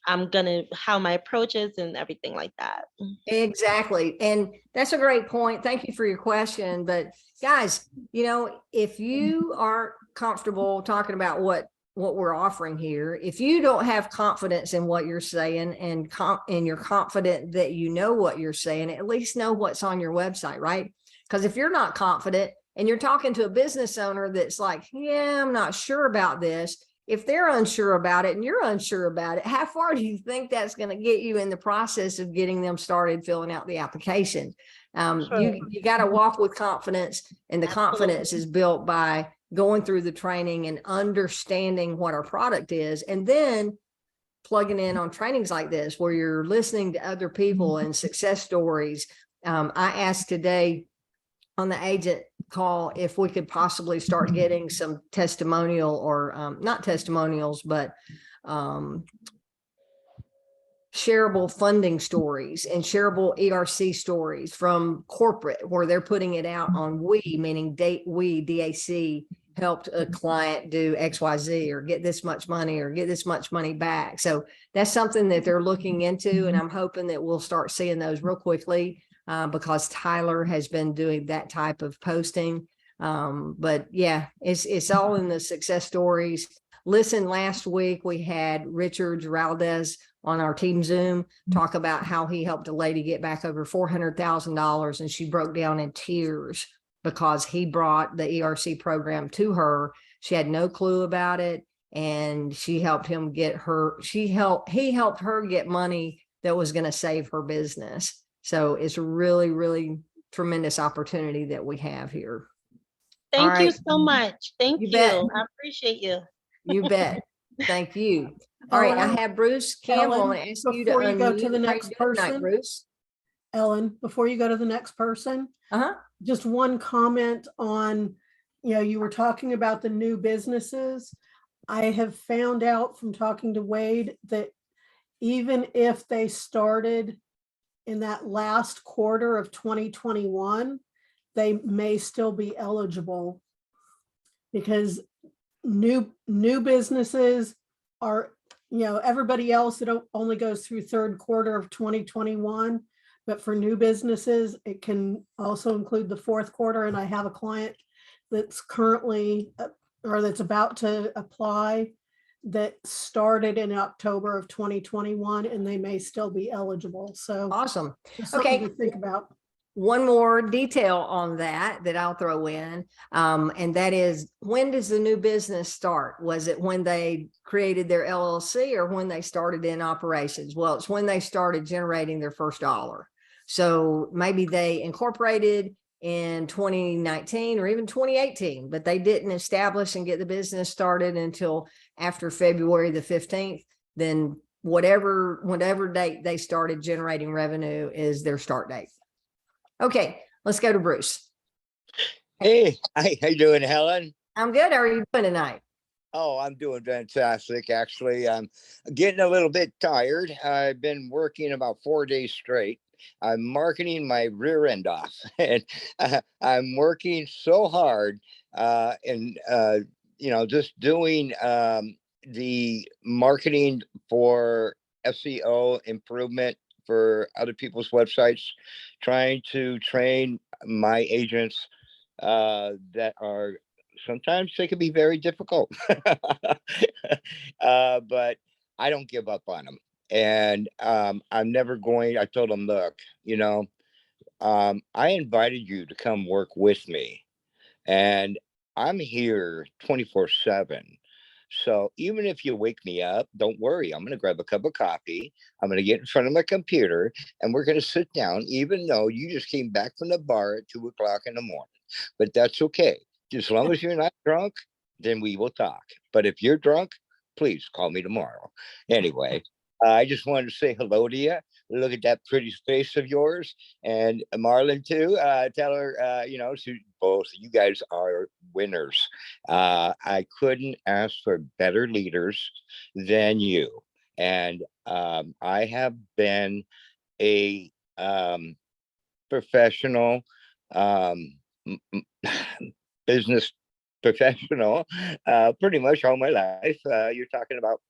how my approach is and everything like that. Exactly. And that's a great point. Thank you for your question. But guys, you know, if you aren't comfortable talking about what we're offering here, if you don't have confidence in what you're saying and you're confident that you know what you're saying, at least know what's on your website, right? Because if you're not confident and you're talking to a business owner that's like, yeah, I'm not sure about this. If they're unsure about it and you're unsure about it, how far do you think that's going to get you in the process of getting them started filling out the application? You got to walk with confidence, and the confidence is built by going through the training and understanding what our product is, and then plugging in on trainings like this where you're listening to other people and success stories. I asked today on the agent call if we could possibly start getting some testimonial or not testimonials, but shareable funding stories and shareable ERC stories from corporate where they're putting it out on we, meaning we, DAC, helped a client do XYZ or get this much money or get this much money back. So that's something that they're looking into, and I'm hoping that we'll start seeing those real quickly because Tyler has been doing that type of posting. But yeah, it's all in the success stories. Listen, last week we had Richard Giraldez on our team Zoom talk about how he helped a lady get back over $400,000, and she broke down in tears because he brought the ERC program to her. She had no clue about it, and he helped her get money that was going to save her business. So it's really, really tremendous opportunity that we have here. Thank you so much. Thank you. Bet. I appreciate you. You bet. Thank you. All right, I have Bruce Campbell. I'm going to ask you to before you go to the unmute. next How you doing tonight, person, Bruce? Ellen, before you go to the next person, just one comment on, you were talking about the new businesses. I have found out from talking to Wade that even if they started in that last quarter of 2021, they may still be eligible, because new businesses are, everybody else, it only goes through third quarter of 2021. But for new businesses, it can also include the fourth quarter. And I have a client that's currently or that's about to apply that started in October of 2021, and they may still be eligible. So awesome. Okay, to think about. One more detail on that I'll throw in, and that is, when does the new business start? Was it when they created their LLC or when they started in operations? Well, it's when they started generating their first dollar. So maybe they incorporated in 2019 or even 2018, but they didn't establish and get the business started until after February the 15th. Then whatever date they started generating revenue is their start date. Okay, let's go to Bruce. Hey, how you doing, Helen? I'm good. How are you doing tonight? Oh, I'm doing fantastic. Actually, I'm getting a little bit tired. I've been working about 4 days straight. I'm marketing my rear end off, and I'm working so hard, and just doing the marketing for SEO improvement for other people's websites, trying to train my agents that are sometimes they can be very difficult, but I don't give up on them. And I'm never going, I told him, look, you know, I invited you to come work with me, and I'm here 24/7. So even if you wake me up, don't worry. I'm going to grab a cup of coffee. I'm going to get in front of my computer, and we're going to sit down, even though you just came back from the bar at 2 o'clock in the morning. But that's okay. As long as you're not drunk, then we will talk. But if you're drunk, please call me tomorrow. Anyway, I just wanted to say hello to you. Look at that pretty face of yours, and Marlon too. Tell her, you know, so both you guys are winners. I couldn't ask for better leaders than you, and I have been a professional business professional pretty much all my life. You're talking about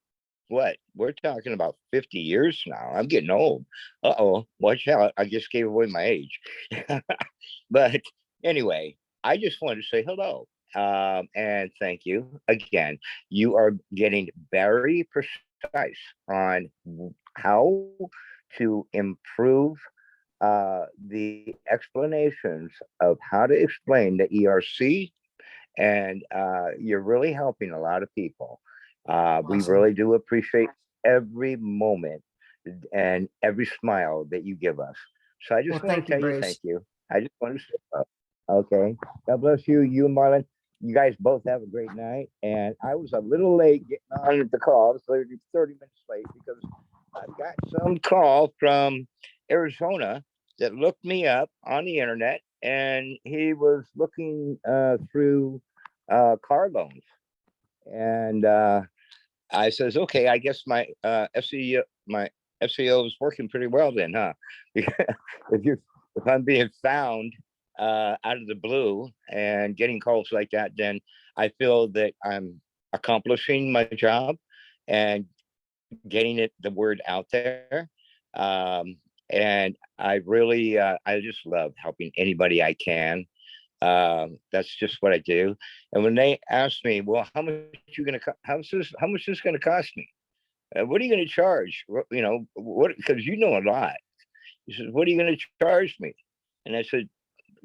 what? We're talking about 50 years now. I'm getting old. Uh-oh, watch out. I just gave away my age. But anyway, I just wanted to say hello. And thank you again. You are getting very precise on how to improve the explanations of how to explain the ERC, and you're really helping a lot of people. We Awesome. really do appreciate every moment and every smile that you give us. So I just Well, want thank to you, tell you Bruce. thank you. I just want to say, okay, God bless you, you and Marlon. You guys both have a great night. And I was a little late getting on the call. I was 30 minutes late because I got some call from Arizona that looked me up on the internet, and he was looking through car loans. And I says, okay, I guess my FCO is working pretty well then, huh? If I'm being found out of the blue and getting calls like that, then I feel that I'm accomplishing my job and getting the word out there. And I really, I just love helping anybody I can. That's just what I do. And when they ask me, well, how much you gonna how much is this gonna cost me? What are you gonna charge? You know what? Because you know a lot. He says, what are you gonna charge me? And I said,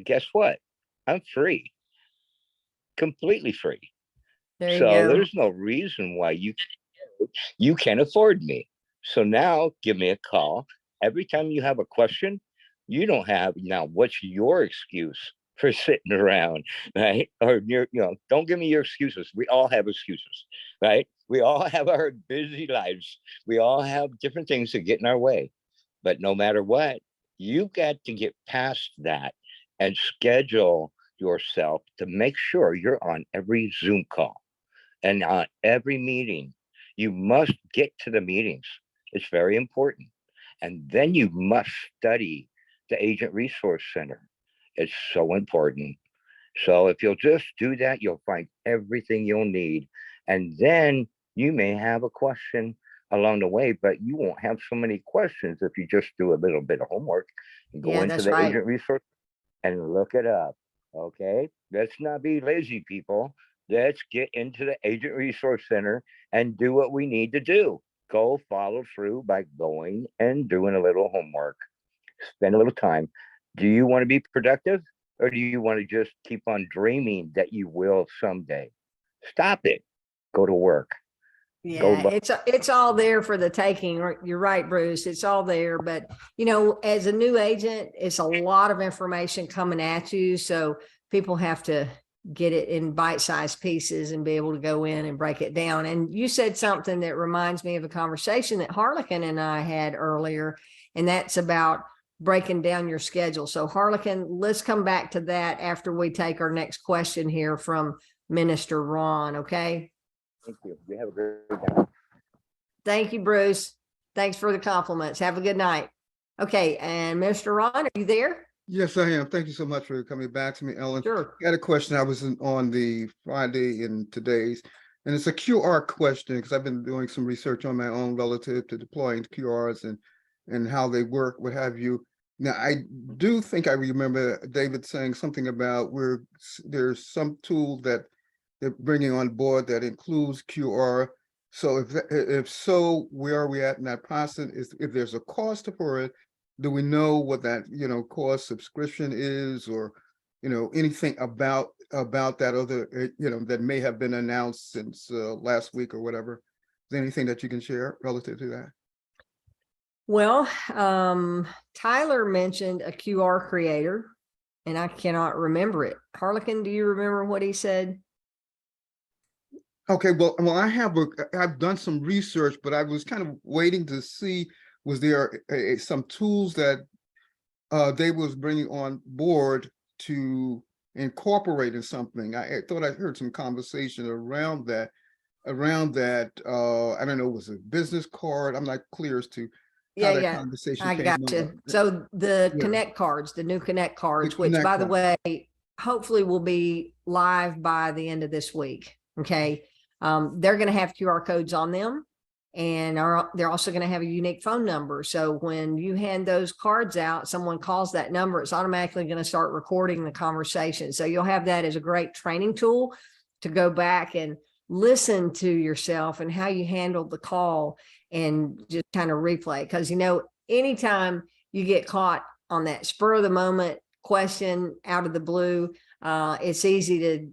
guess what? I'm free, completely free. There you So go. there's no reason why you can't afford me. So now give me a call. Every time you have a question, you don't have now, what's your excuse for sitting around, right? Or you know, don't give me your excuses. We all have excuses, right? We all have our busy lives. We all have different things that get in our way. But no matter what, you've got to get past that and schedule yourself to make sure you're on every Zoom call and on every meeting. You must get to the meetings. It's very important. And then you must study the Agent Resource Center. It's so important. So if you'll just do that, you'll find everything you'll need. And then you may have a question along the way, but you won't have so many questions if you just do a little bit of homework and go Yeah, into that's the right. Agent Resource and look it up. Okay. Let's not be lazy, people. Let's get into the Agent Resource Center and do what we need to do. Go follow through by going and doing a little homework. Spend a little time. Do you want to be productive, or do you want to just keep on dreaming that you will someday? Stop it. Go to work. Go Yeah, it's all there for the taking. You're right, Bruce. It's all there. But you know, as a new agent, it's a lot of information coming at you. So people have to get it in bite-sized pieces and be able to go in and break it down. And you said something that reminds me of a conversation that Harlequin and I had earlier, and that's about breaking down your schedule. So Harlequin, let's come back to that after we take our next question here from Minister Ron. Okay. Thank you. You have a great night. Thank you, Bruce. Thanks for the compliments. Have a good night. Okay, and Mr. Ron, are you there? Yes, I am. Thank you so much for coming back to me, Ellen. Sure. I had a question. I was on the Friday and today's, and it's a QR question because I've been doing some research on my own relative to deploying QRs and how they work, what have you. Now, I do think I remember David saying something about there's some tool that they're bringing on board that includes QR, So if so, where are we at in that process? If there's a cost for it, do we know what that, cost subscription is, or, anything about that other, that may have been announced since last week or whatever? Is there anything that you can share relative to that? Well, Tyler mentioned a QR creator, and I cannot remember it. Harlequin, do you remember what he said? Okay, well, I've done some research, but I was kind of waiting to see, was there some tools that they was bringing on board to incorporate in something. I thought I heard some conversation around that. I don't know, was it a business card? I'm not clear as to how that conversation I came got up. you. So the Yeah. Connect cards, the new Connect cards, which Connect by the card. way, hopefully will be live by the end of this week. Okay. They're going to have QR codes on them, and they're also going to have a unique phone number. So when you hand those cards out, someone calls that number, it's automatically going to start recording the conversation. So you'll have that as a great training tool to go back and listen to yourself and how you handled the call, and just kind of replay. Because, anytime you get caught on that spur of the moment question out of the blue, it's easy to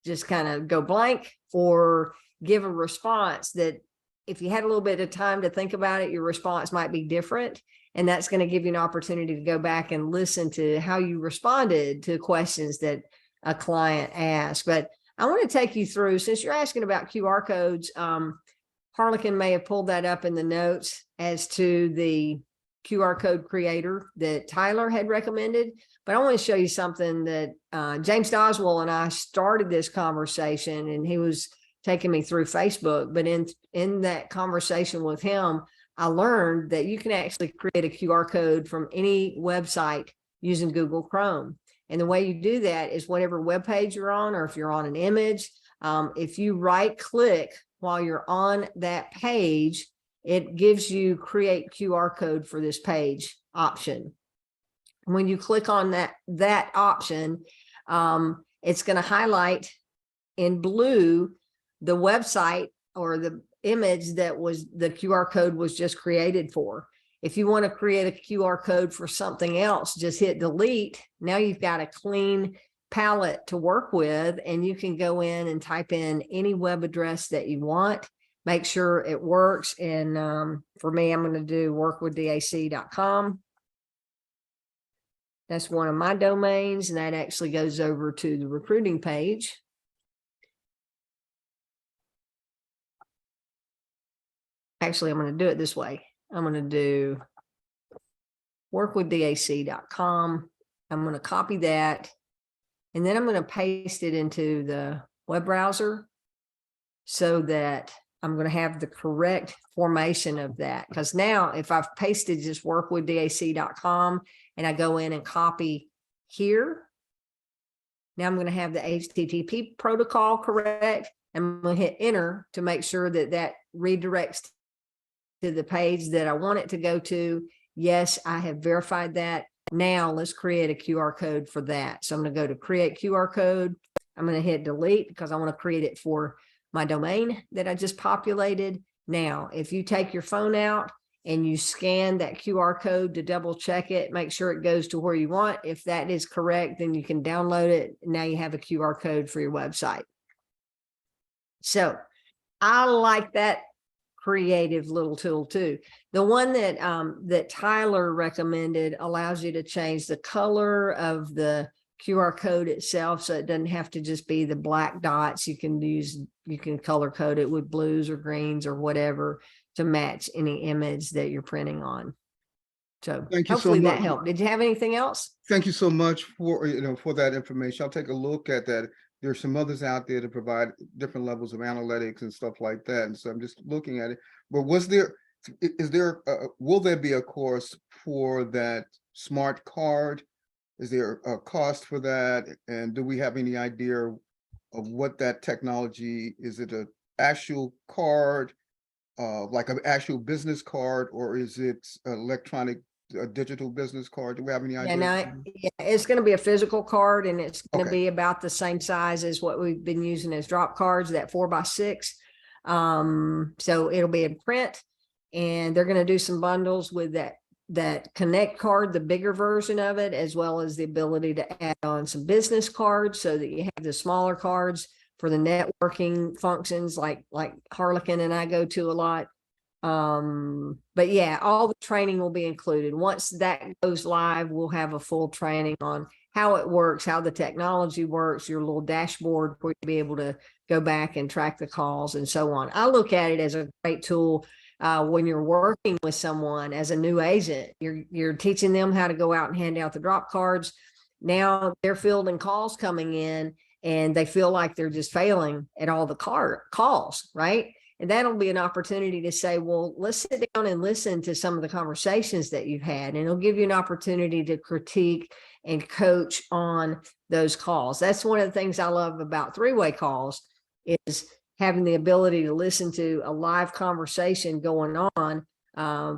just kind of go blank or give a response that, if you had a little bit of time to think about it, your response might be different. And that's going to give you an opportunity to go back and listen to how you responded to questions that a client asked. But I want to take you through, since you're asking about QR codes, Harlequin may have pulled that up in the notes as to the QR code creator that Tyler had recommended. But I want to show you something that James Doswell and I started this conversation, and he was taking me through Facebook. But in that conversation with him, I learned that you can actually create a QR code from any website using Google Chrome. And the way you do that is whatever web page you're on, or if you're on an image, if you right click while you're on that page, it gives you create QR code for this page option. When you click on that option, it's going to highlight in blue the website or the image that was the QR code was just created for. If you want to create a QR code for something else, just hit delete. Now you've got a clean palette to work with, and you can go in and type in any web address that you want. Make sure it works. And for me, I'm going to do workwithdac.com. That's one of my domains, and that actually goes over to the recruiting page. Actually, I'm going to do it this way. I'm going to do workwithdac.com. I'm going to copy that, and then I'm going to paste it into the web browser so that I'm going to have the correct formation of that. Because now if I've pasted just workwithdac.com and I go in and copy here, now I'm going to have the HTTP protocol correct. I'm going to hit enter to make sure that that redirects to the page that I want it to go to. Yes, I have verified that. Now let's create a QR code for that. So I'm going to go to create QR code. I'm going to hit delete because I want to create it for my domain that I just populated. Now, if you take your phone out and you scan that QR code to double check it, make sure it goes to where you want. If that is correct, then you can download it. Now you have a QR code for your website. So I like that creative little tool too. The one that that Tyler recommended allows you to change the color of the QR code itself, so it doesn't have to just be the black dots. You can color code it with blues or greens or whatever to match any image that you're printing on. So Thank you so hopefully that much. helped. Did you have anything else? Thank you so much for, for that information. I'll take a look at that. There's some others out there to provide different levels of analytics and stuff like that. And so I'm just looking at it. But will there be a course for that smart card? Is there a cost for that? And do we have any idea of what that technology, is it an actual card, like an actual business card, or is it electronic, a digital business card? Do we have any idea? Yeah, it's going to be a physical card, and it's going to Okay. be about the same size as what we've been using as drop cards, that 4x6. So it'll be in print, and they're going to do some bundles with that Connect card, the bigger version of it, as well as the ability to add on some business cards so that you have the smaller cards for the networking functions like Harlequin and I go to a lot. But yeah, all the training will be included. Once that goes live, we'll have a full training on how it works, how the technology works, your little dashboard where you'll be able to go back and track the calls and so on. I look at it as a great tool. When you're working with someone as a new agent, you're teaching them how to go out and hand out the drop cards. Now they're fielding calls coming in, and they feel like they're just failing at all the calls, right? And that'll be an opportunity to say, well, let's sit down and listen to some of the conversations that you've had, and it'll give you an opportunity to critique and coach on those calls. That's one of the things I love about three-way calls, is having the ability to listen to a live conversation going on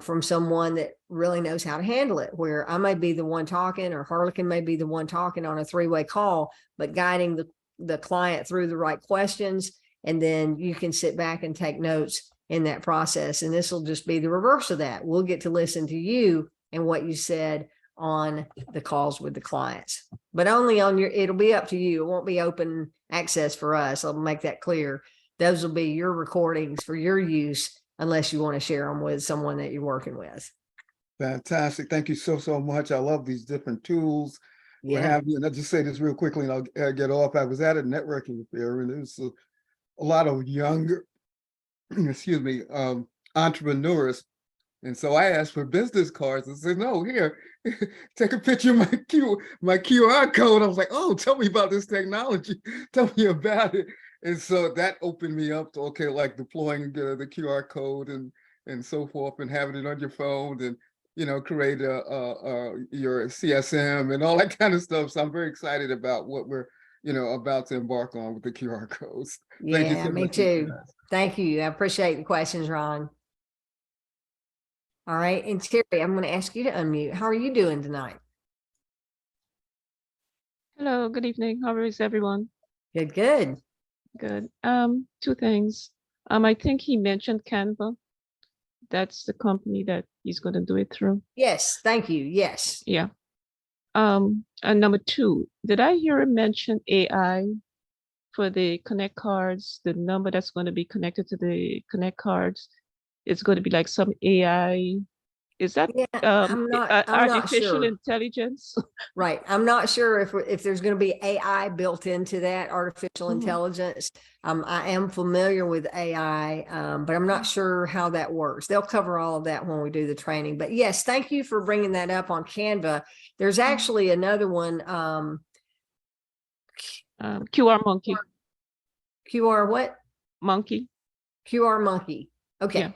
from someone that really knows how to handle it, where I may be the one talking, or Harlequin may be the one talking on a three-way call, but guiding the client through the right questions. And then you can sit back and take notes in that process. And this will just be the reverse of that. We'll get to listen to you and what you said on the calls with the clients, but only on it'll be up to you. It won't be open access for us. I'll make that clear. Those will be your recordings for your use, unless you want to share them with someone that you're working with. Fantastic. Thank you so much. I love these different tools. What have you. And I'll just say this real quickly and I'll get off. I was at a networking fair, and there's a lot of younger, excuse me, entrepreneurs. And so I asked for business cards and said, no, here, take a picture of my QR code. I was like, oh, tell me about this technology. Tell me about it. And so that opened me up to, okay, like deploying the QR code and so forth, and having it on your phone, and, you know, create your CSM and all that kind of stuff. So I'm very excited about what we're, you know, about to embark on with the QR codes. Thank you Yeah, so me much. too. Thank you. I appreciate the questions, Ron. All right. And Terry, I'm going to ask you to unmute. How are you doing tonight? Hello, good evening. How is everyone? Good, good. Good. Two things. I think he mentioned Canva. That's the company that he's going to do it through. Yes, thank you. Yes. Yeah. And number two, did I hear him mention AI for the Connect cards? The number that's going to be connected to the Connect cards is going to be like some AI. Is that I'm not artificial sure. Intelligence? Right. I'm not sure if there's going to be AI built into that, artificial intelligence. I am familiar with AI, but I'm not sure how that works. They'll cover all of that when we do the training. But yes, thank you for bringing that up on Canva. There's actually another one. QR Monkey. QR what? Monkey. QR Monkey. Okay. Yeah.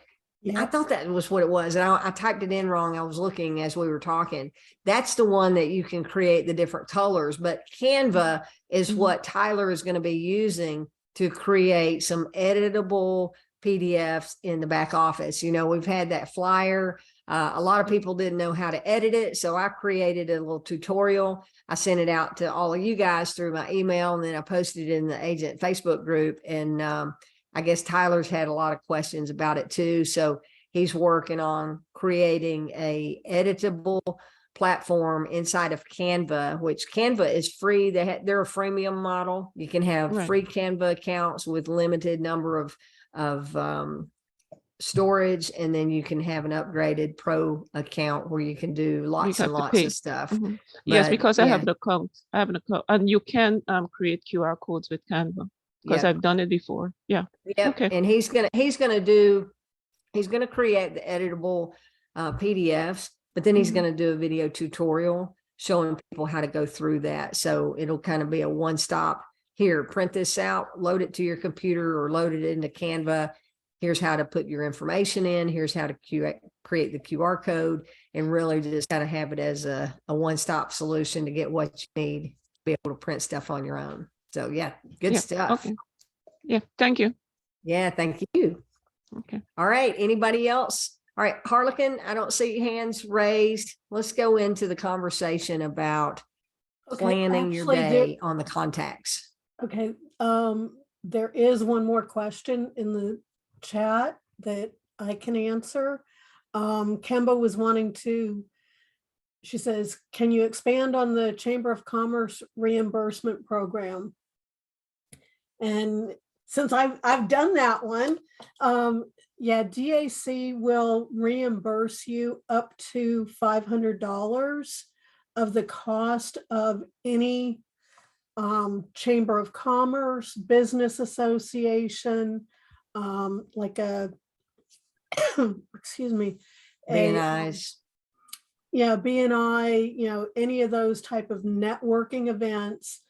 I thought that was what it was. And I typed it in wrong. I was looking as we were talking. That's the one that you can create the different colors. But Canva is what Tyler is going to be using to create some editable PDFs in the back office. You know, we've had that flyer. A lot of people didn't know how to edit it. So I created a little tutorial. I sent it out to all of you guys through my email, and then I posted it in the agent Facebook group. And I guess Tyler's had a lot of questions about it too. So he's working on creating a editable platform inside of Canva, which Canva is free. They're a freemium model. You can have free Canva accounts with limited number of storage, and then you can have an upgraded pro account where you can do lots and lots of stuff. Yes, because I have an account. I have an account, and you can create QR codes with Canva. Because I've done it before. Yeah. Okay. And he's gonna create the editable PDFs, but then he's gonna do a video tutorial showing people how to go through that. So it'll kind of be a one-stop. Here, print this out, load it to your computer, or load it into Canva. Here's how to put your information in. Here's how to create the QR code, and really just kind of have it as a one-stop solution to get what you need to be able to print stuff on your own. So yeah, good stuff. Okay. Yeah, thank you. Yeah, thank you. Okay. All right, anybody else? All right, Harlequin, I don't see hands raised. Let's go into the conversation about planning your day on the contacts. Okay, there is one more question in chat that I can answer. Kemba was wanting to, she says, can you expand on the Chamber of Commerce reimbursement program? And since I've done that one, yeah, DAC will reimburse you up to $500 of the cost of any Chamber of Commerce, business association, like a, excuse me, Being a, eyes. yeah, BNI, you know, any of those type of networking events.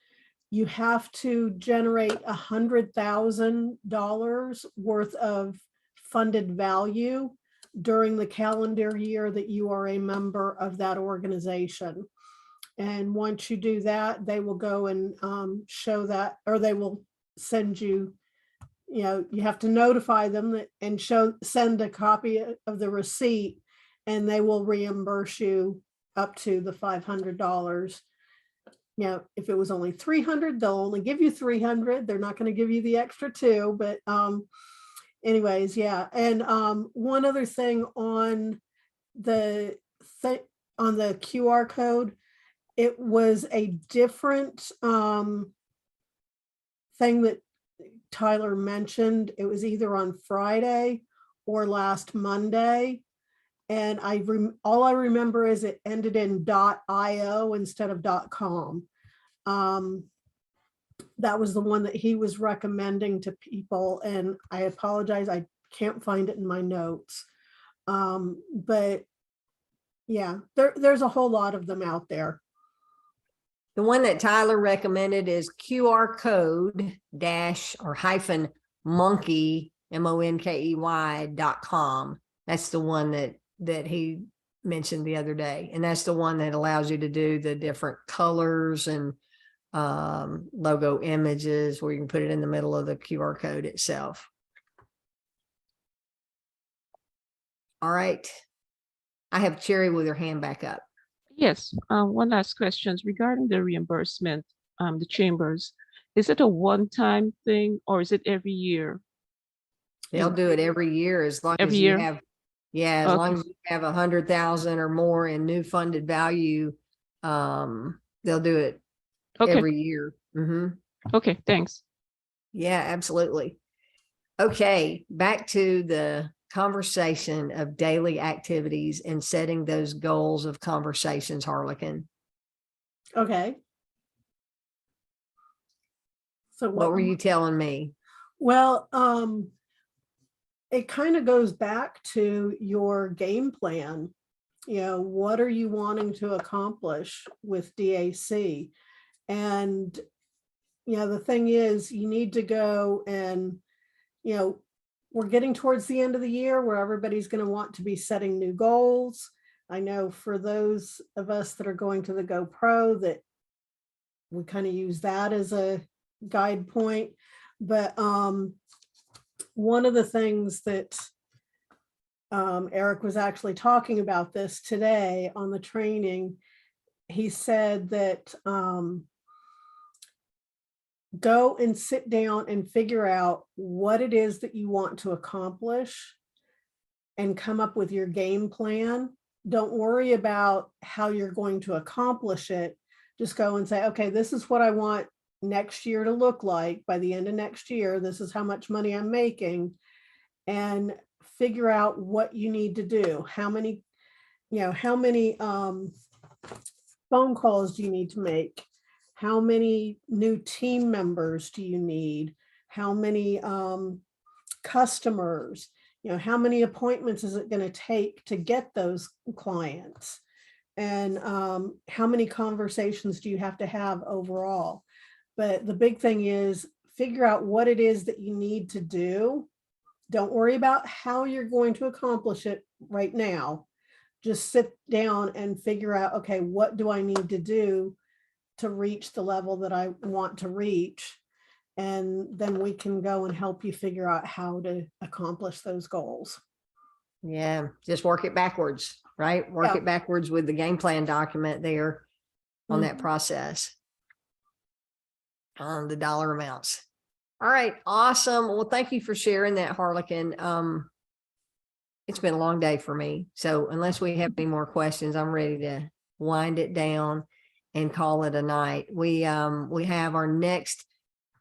You have to generate $100,000 worth of funded value during the calendar year that you are a member of that organization. And once you do that, they will go and show that, or they will send you, you know, you have to notify them that, and send a copy of the receipt, and they will reimburse you up to the $500. You know, if it was only 300, they'll only give you 300. They're not going to give you the extra 2, but anyways, yeah. And one other thing on the QR code, it was a different thing that Tyler mentioned. It was either on Friday or last Monday. And all I remember is it ended in .io instead of .com. That was the one that he was recommending to people. And I apologize, I can't find it in my notes. But yeah, there's a whole lot of them out there. The one that Tyler recommended is QR code dash or hyphen monkey, MONKEY.com. That's the one that he mentioned the other day. And that's the one that allows you to do the different colors and logo images where you can put it in the middle of the QR code itself. All right. I have Cherry with her hand back up. Yes, one last question regarding the reimbursement, the chambers. Is it a one-time thing or is it every year? They'll do it every year as long Every as year? you have, yeah, as long as you have 100,000 or more in new funded value, they'll do it every year. Okay, thanks. Yeah, absolutely. Okay, back to the conversation of daily activities and setting those goals of conversations, Harlequin. Okay. So What were you telling me? Well, it kind of goes back to your game plan. You know, what are you wanting to accomplish with DAC? And, you know, the thing is, you need to go and, you know, we're getting towards the end of the year where everybody's going to want to be setting new goals. I know for those of us that are going to the GoPro that we kind of use that as a guide point. But one of the things that Eric was actually talking about this today on the training, he said that go and sit down and figure out what it is that you want to accomplish and come up with your game plan. Don't worry about how you're going to accomplish it. Just go and say, okay, this is what I want next year to look like by the end of next year. This is how much money I'm making, and figure out what you need to do. How many phone calls do you need to make? How many new team members do you need? How many customers? You know, how many appointments is it going to take to get those clients? And how many conversations do you have to have overall? But the big thing is figure out what it is that you need to do. Don't worry about how you're going to accomplish it right now. Just sit down and figure out, okay, what do I need to do to reach the level that I want to reach? And then we can go and help you figure out how to accomplish those goals. Yeah, just work it backwards, right? Work it backwards with the game plan document there on that process. The dollar amounts. All right, awesome. Well, thank you for sharing that, Harlequin. It's been a long day for me. So unless we have any more questions, I'm ready to wind it down and call it a night. We have our next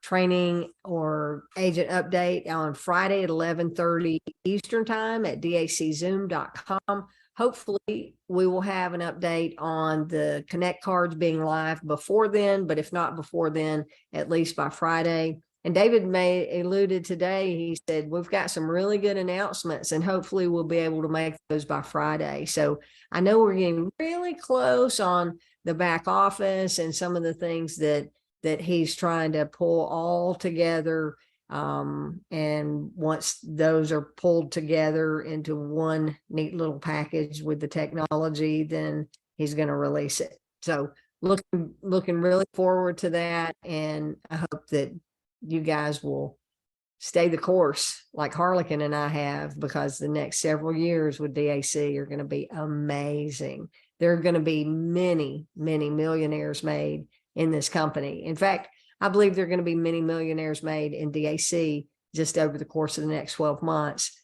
training or agent update on Friday at 11:30 Eastern time at daczoom.com. Hopefully we will have an update on the Connect cards being live before then, but if not before then, at least by Friday. And David alluded today, he said, we've got some really good announcements and hopefully we'll be able to make those by Friday. So I know we're getting really close on the back office and some of the things that he's trying to pull all together. And once those are pulled together into one neat little package with the technology, then he's going to release it. So looking really forward to that. And I hope that you guys will stay the course like Harlequin and I have, because the next several years with DAC are going to be amazing. There are going to be many, many millionaires made in this company. In fact, I believe there are going to be many millionaires made in DAC just over the course of the next 12 months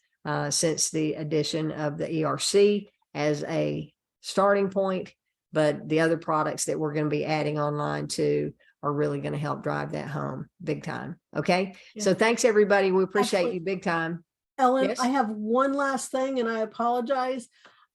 since the addition of the ERC as a starting point. But the other products that we're going to be adding online too are really going to help drive that home big time. Okay. Yeah. So thanks everybody. We appreciate Actually, you big time. Ellen, Yes? I have one last thing and I apologize.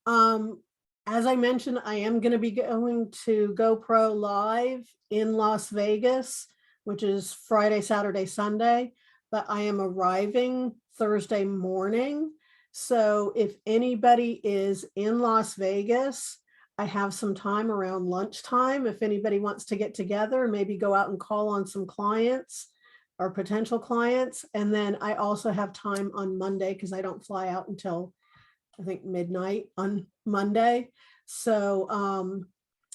As I mentioned, I am going to be going to GoPro Live in Las Vegas, which is Friday, Saturday, Sunday, but I am arriving Thursday morning. So if anybody is in Las Vegas, I have some time around lunchtime. If anybody wants to get together, maybe go out and call on some clients or potential clients. And then I also have time on Monday because I don't fly out until I think midnight on Monday. So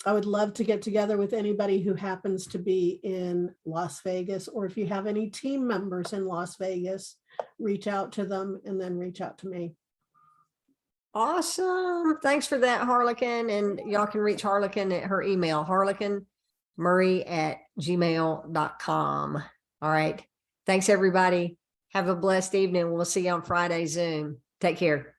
I would love to get together with anybody who happens to be in Las Vegas, or if you have any team members in Las Vegas, reach out to them and then reach out to me. Awesome. Thanks for that, Harlequin. And y'all can reach Harlequin at her email, harlequinmurray@gmail.com. All right. Thanks, everybody. Have a blessed evening. We'll see you on Friday Zoom. Take care.